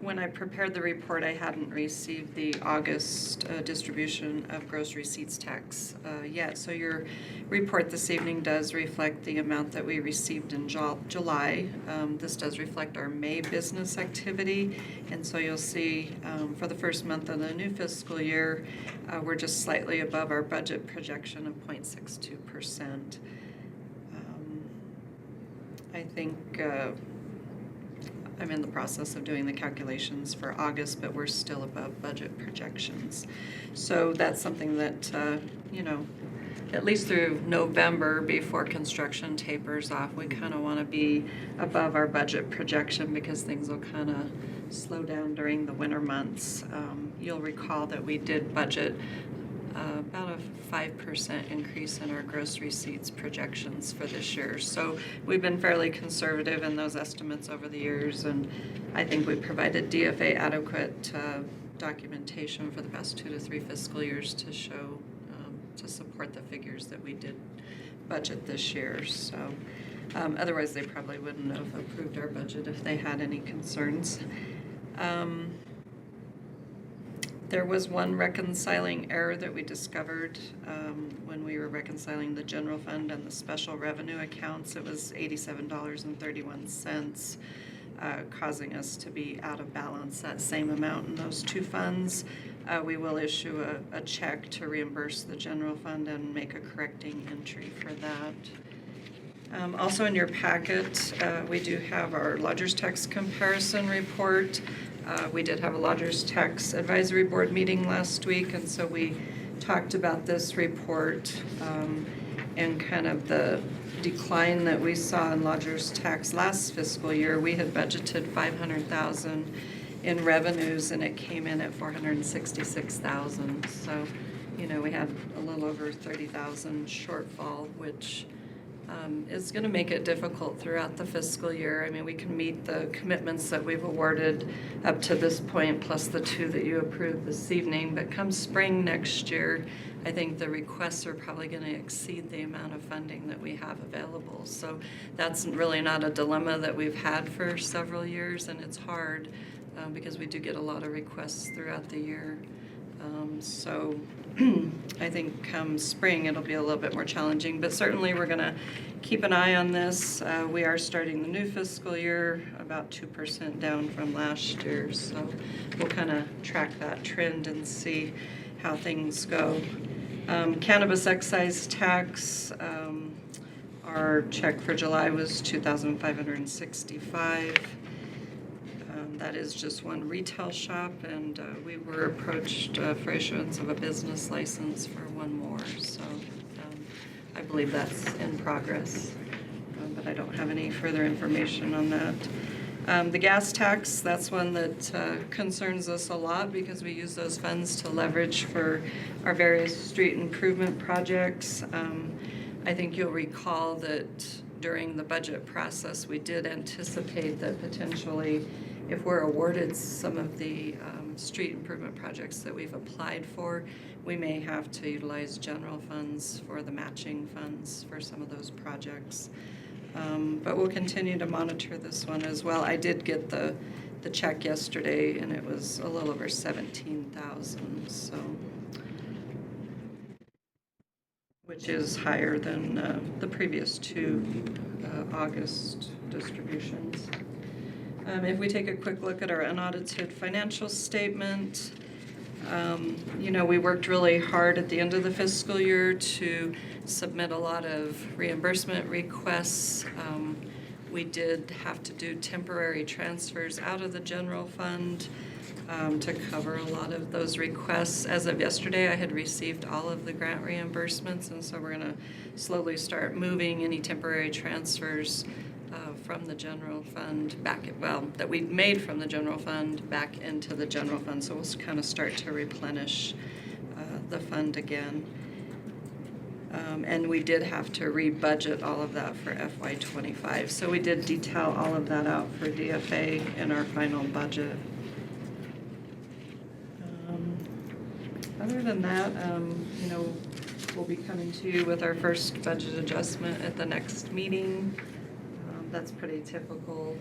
When I prepared the report, I hadn't received the August distribution of gross receipts tax yet. So your report this evening does reflect the amount that we received in July. This does reflect our May business activity. And so you'll see for the first month of the new fiscal year, we're just slightly above our budget projection of 0.62%. I think I'm in the process of doing the calculations for August, but we're still above budget projections. So that's something that, at least through November, before construction tapers off, we kind of want to be above our budget projection because things will kind of slow down during the winter months. You'll recall that we did budget about a 5% increase in our gross receipts projections for this year. So we've been fairly conservative in those estimates over the years, and I think we provided DFA adequate documentation for the past 2 to 3 fiscal years to show, to support the figures that we did budget this year. So otherwise they probably wouldn't have approved our budget if they had any concerns. There was one reconciling error that we discovered when we were reconciling the general fund and the special revenue accounts. It was $87.31, causing us to be out of balance that same amount in those two funds. We will issue a check to reimburse the general fund and make a correcting entry for that. Also in your packet, we do have our lodgers tax comparison report. We did have a Lodgers Tax Advisory Board meeting last week, and so we talked about this report and kind of the decline that we saw in lodgers tax last fiscal year. We had budgeted $500,000 in revenues, and it came in at $466,000. So, we had a little over $30,000 shortfall, which is going to make it difficult throughout the fiscal year. I mean, we can meet the commitments that we've awarded up to this point, plus the 2 that you approved this evening. But come spring next year, I think the requests are probably going to exceed the amount of funding that we have available. So that's really not a dilemma that we've had for several years, and it's hard because we do get a lot of requests throughout the year. So I think come spring it'll be a little bit more challenging, but certainly we're going to keep an eye on this. We are starting the new fiscal year about 2% down from last year, so we'll kind of track that trend and see how things go. Cannabis excise tax, our check for July was $2,565. That is just one retail shop, and we were approached for issuance of a business license for one more. So I believe that's in progress, but I don't have any further information on that. The gas tax, that's one that concerns us a lot because we use those funds to leverage for our various street improvement projects. I think you'll recall that during the budget process, we did anticipate that potentially if we're awarded some of the street improvement projects that we've applied for, we may have to utilize general funds for the matching funds for some of those projects. But we'll continue to monitor this one as well. I did get the check yesterday, and it was a little over $17,000, so, which is higher than the previous 2 August distributions. If we take a quick look at our unaudited financial statement, we worked really hard at the end of the fiscal year to submit a lot of reimbursement requests. We did have to do temporary transfers out of the general fund to cover a lot of those requests. As of yesterday, I had received all of the grant reimbursements, and so we're going to slowly start moving any temporary transfers from the general fund that we made from the general fund back into the general fund. So we'll kind of start to replenish the fund again. And we did have to re-budget all of that for FY '25. So we did detail all of that out for DFA in our final budget. Other than that, we'll be coming to you with our first budget adjustment at the next meeting. That's pretty typical,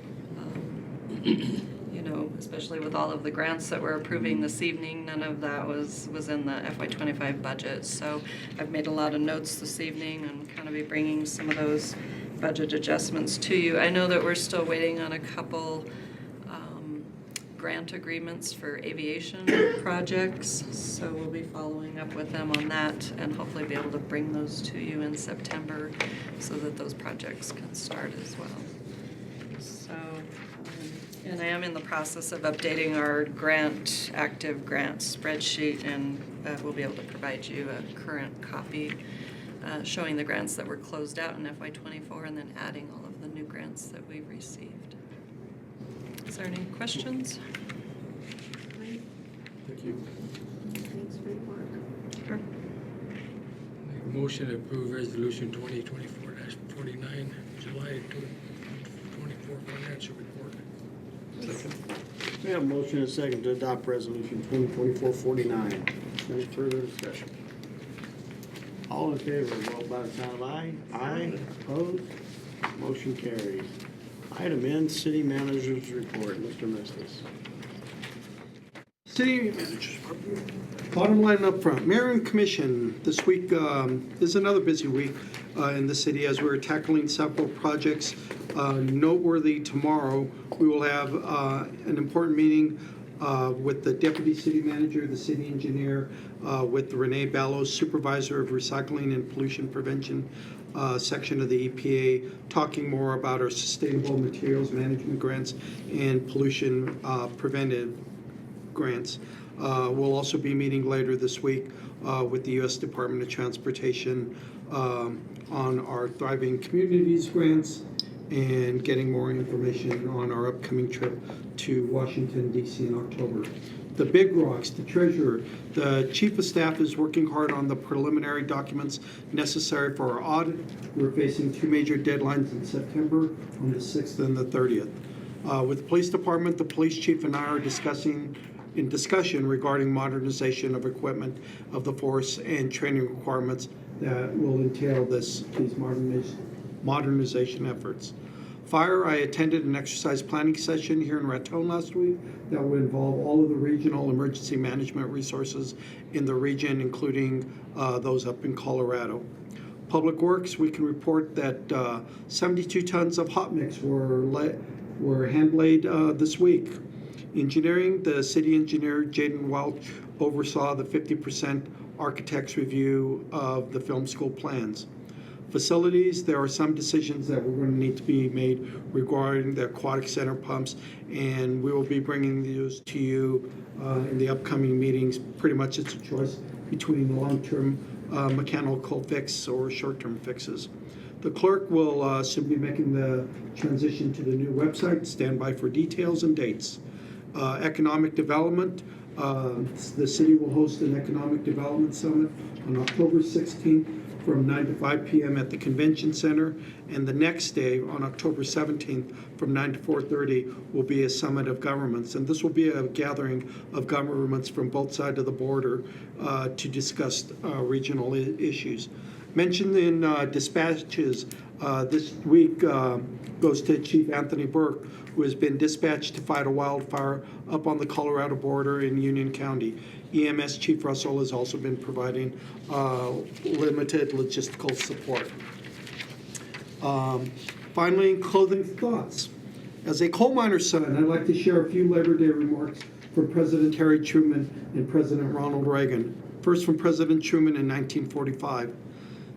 especially with all of the grants that we're approving this evening. None of that was in the FY '25 budget. So I've made a lot of notes this evening and kind of be bringing some of those budget adjustments to you. I know that we're still waiting on a couple grant agreements for aviation projects, so we'll be following up with them on that and hopefully be able to bring those to you in September so that those projects can start as well. So, and I am in the process of updating our active grant spreadsheet, and we'll be able to provide you a current copy showing the grants that were closed out in FY '24 and then adding all of the new grants that we've received. Is there any questions? Thank you. Thanks for your work. Sure. Make a motion to approve resolution 2024-49, July 2024 financial report. Second. We have a motion and a second to adopt resolution 2024-49. Any further discussion? All in favor, vote by the sign of aye. Aye. Opposed? Motion carries. Item N, City Manager's Report. Mr. Mistis. City managers, bottom line up front, Mayor and Commission, this week is another busy week in the city as we're tackling several projects. Noteworthy, tomorrow we will have an important meeting with the Deputy City Manager, the City Engineer, with Renee Ballos, Supervisor of Recycling and Pollution Prevention section of the EPA, talking more about our sustainable materials management grants and pollution preventive grants. We'll also be meeting later this week with the U.S. Department of Transportation on our Thriving Communities grants and getting more information on our upcoming trip to Washington, D.C. in October. The big rocks, the treasurer, the chief of staff is working hard on the preliminary documents necessary for our audit. We're facing two major deadlines in September on the 6th and the 30th. With the police department, the police chief and I are discussion regarding modernization of equipment of the force and training requirements that will entail these modernization efforts. Fire, I attended an exercise planning session here in Raton last week that will involve all of the regional emergency management resources in the region, including those up in Colorado. Public Works, we can report that 72 tons of hot mix were hand-laid this week. Engineering, the city engineer, Jaden Welch, oversaw the 50% architect's review of the film school plans. Facilities, there are some decisions that we're going to need to be made regarding the aquatic center pumps, and we will be bringing those to you in the upcoming meetings. Pretty much it's a choice between long-term mechanical fix or short-term fixes. The clerk will soon be making the transition to the new website. Stand by for details and dates. Economic development, the city will host an economic development summit on October 16th from 9 to 5 p.m. at the Convention Center, and the next day, on October 17th, from 9 to 4:30, will be a summit of governments. And this will be a gathering of governments from both sides of the border to discuss regional issues. Mentioned in dispatches this week goes to Chief Anthony Burke, who has been dispatched to fight a wildfire up on the Colorado border in Union County. EMS Chief Russell has also been providing limited logistical support. Finally, closing thoughts. As a coal miner's son, I'd like to share a few Labor Day remarks from President Harry Truman and President Ronald Reagan. First, from President Truman in 1945.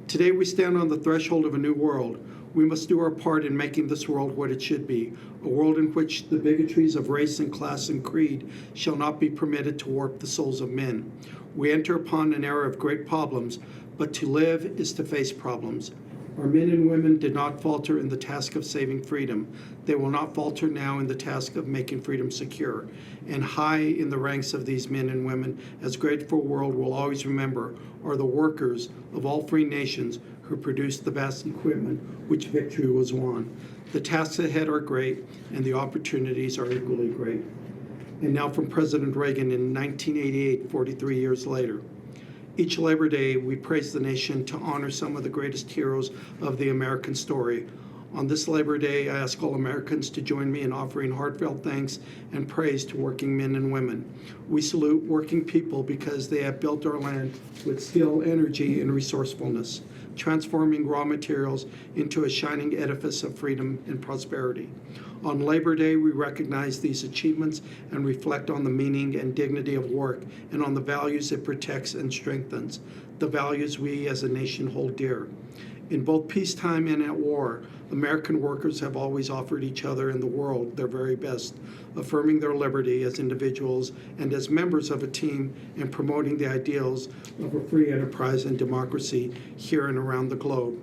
Today we stand on the threshold of a new world. We must do our part in making this world what it should be, a world in which the bigotries of race and class and creed shall not be permitted to warp the souls of men. We enter upon an era of great problems, but to live is to face problems. Our men and women did not falter in the task of saving freedom. They will not falter now in the task of making freedom secure. And high in the ranks of these men and women, as grateful world will always remember, are the workers of all free nations who produced the vast equipment which victory was won. The tasks ahead are great, and the opportunities are equally great. And now from President Reagan in 1988, 43 years later. Each Labor Day, we praise the nation to honor some of the greatest heroes of the American story. On this Labor Day, I ask all Americans to join me in offering heartfelt thanks and praise to working men and women. We salute working people because they have built our land with skill, energy, and resourcefulness, transforming raw materials into a shining edifice of freedom and prosperity. On Labor Day, we recognize these achievements and reflect on the meaning and dignity of work and on the values it protects and strengthens, the values we as a nation hold dear. In both peacetime and at war, American workers have always offered each other and the world their very best, affirming their liberty as individuals and as members of a team and promoting the ideals of a free enterprise and democracy here and around the globe.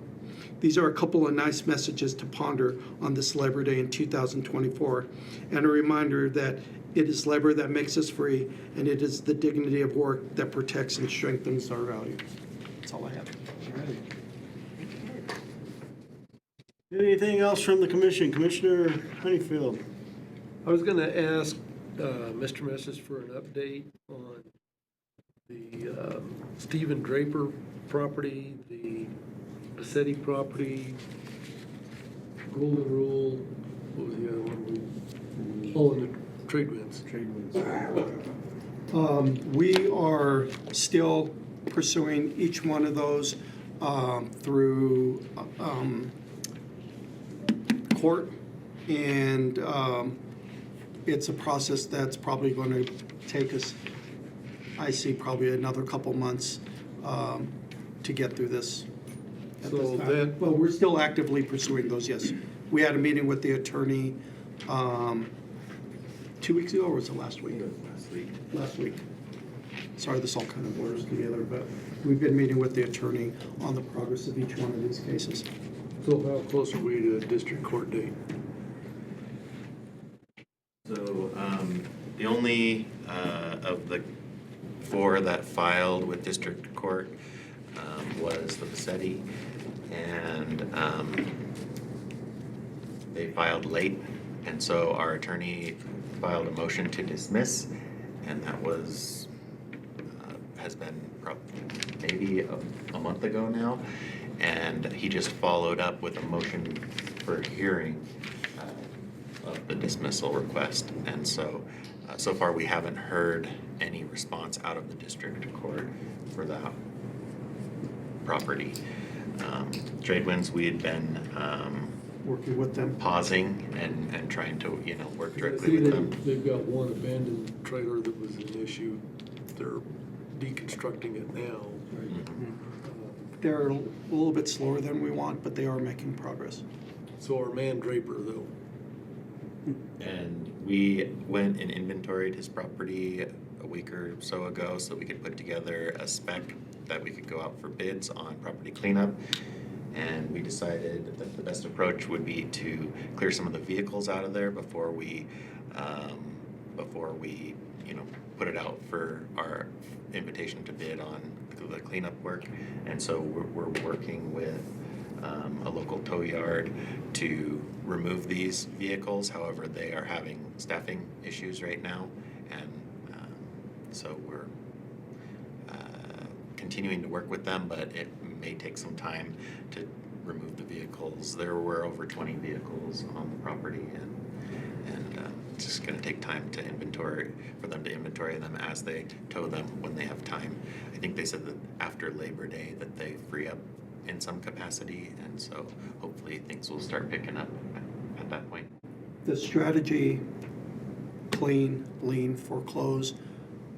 These are a couple of nice messages to ponder on this Labor Day in 2024, and a reminder that it is labor that makes us free, and it is the dignity of work that protects and strengthens our values. That's all I have. Anything else from the commission? Commissioner Honeyfield? I was gonna ask Mr. Messes for an update on the Stephen Draper property, the Bassetti property, Golden Rule, what was the other one? Oh, and the trade winds. We are still pursuing each one of those through court, and it's a process that's probably going to take us, I see, probably another couple months to get through this. At So this time. that- Well, we're still actively pursuing those, yes. We had a meeting with the attorney 2 weeks ago, or was it last week? Last week. Sorry, this all kind of blurs together, but we've been meeting with the attorney on the progress of each one of these cases. So how close are we to a district court date? So the only of the 4 that filed with district court was the Bassetti, and they filed late, and so our attorney filed a motion to dismiss, and that was has been maybe a month ago now, and he just followed up with a motion for hearing of the dismissal request, and so so far we haven't heard any response out of the district court for that property. Trade winds, we had been Working with them. pausing and trying to, work I directly see with them. they've got one abandoned trailer that was an issue. They're deconstructing it now. They're a little bit slower than we want, but they are making progress. So our man Draper, though, And we went and inventoried his property a week or so ago so we could put together a spec that we could go out for bids on property cleanup. And we decided that the best approach would be to clear some of the vehicles out of there before we put it out for our invitation to bid on the cleanup work. And so we're working with a local tow yard to remove these vehicles. However, they are having staffing issues right now, and so we're continuing to work with them, but it may take some time to remove the vehicles. There were over 20 vehicles on the property, and it's just going to take time to for them to inventory them as they tow them when they have time. I think they said that after Labor Day that they free up in some capacity, and so hopefully things will start picking up at that point. The strategy, clean, lean, foreclose,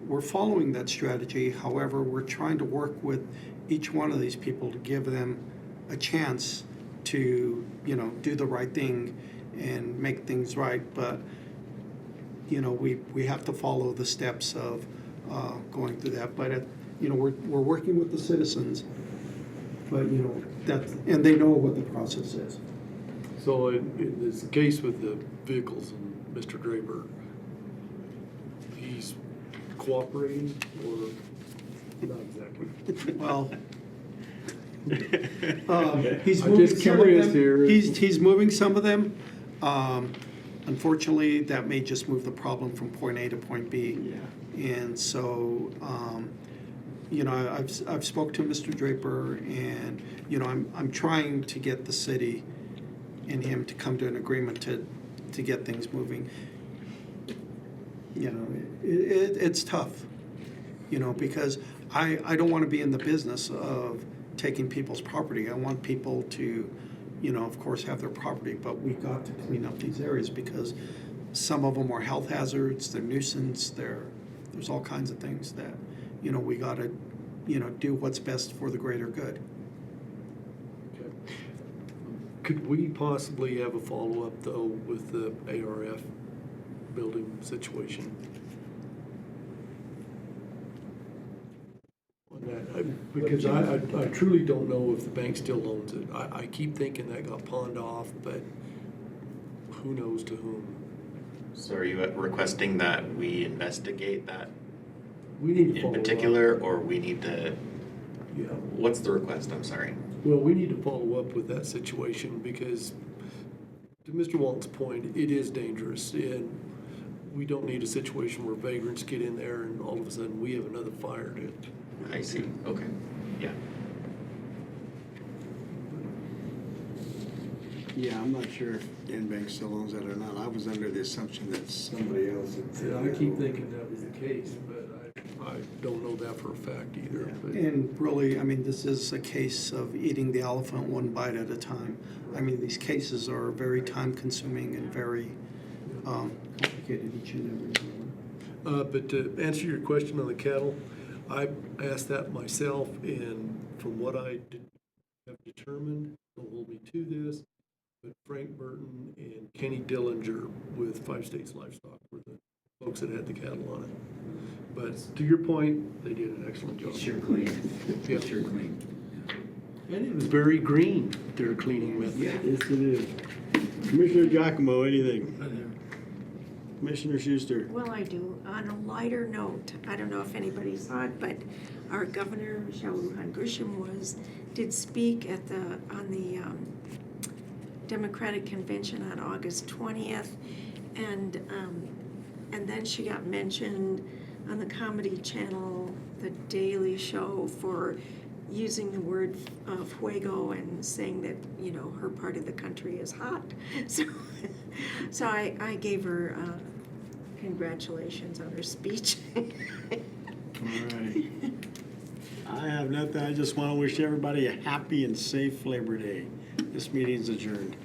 we're following that strategy. However, we're trying to work with each one of these people to give them a chance to, do the right thing and make things right. But, we have to follow the steps of going through that. But, we're working with the citizens But, you know, that's, and they know what the process is. So in this case with the vehicles and Mr. Draper, he's cooperating or not exactly? Well, he's I'm moving just some of curious them. here. He's moving some of them. Unfortunately, that may just move the problem from point A to point B. Yeah. And so, you know, I've spoke to Mr. Draper, and, you know, I'm trying to get the city and him to come to an agreement to get things moving. You know, it's tough, you know, because I don't want to be in the business of taking people's property. I want people to, you know, of course, have their property, but we've got to clean up these areas because some of them are health hazards, they're nuisance, there's all kinds of things that, you know, we got to, you know, do what's best for the greater good. Okay. Could we possibly have a follow-up though with the ARF building situation? On that, because I truly don't know if the bank still owns it. I keep thinking that got pawned off, but who knows to whom? So are you requesting that we investigate that We need to in follow up. particular, or we need to, Yeah. what's the request? I'm sorry. Well, we need to follow up with that situation because, to Mr. Walton's point, it is dangerous, and we don't need a situation where vagrants get in there and all of a sudden we have another fire to. I see. Okay. Yeah. Yeah, I'm not sure if Bank still owns that or not. I was under the assumption that somebody else had said. I keep thinking that was the case, but I don't know that for a fact either. Yeah. But And really, I mean, this is a case of eating the elephant one bite at a time. I mean, these cases are very time-consuming and very complicated, each and every one. But to answer your question on the cattle, I asked that myself, and from what I have determined, don't hold me to this, but Frank Burton and Kenny Dillinger with Five States Livestock were the folks that had the cattle on it. But to your point, they did an excellent job. Sure clean. Yeah. Sure clean. And it was very green, their cleaning method. Yes, it is. Commissioner Giacomo, anything? Commissioner Schuster? Well, I do. On a lighter note, I don't know if anybody saw it, but our governor, Shaluhan Grisham, did speak on the Democratic Convention on August 20th, and then she got mentioned on the Comedy Channel, The Daily Show, for using the word fuego and saying that, you know, her part of the country is hot. So I gave her congratulations on her speech. All right. I have nothing. I just want to wish everybody a happy and safe Labor Day. This meeting is adjourned.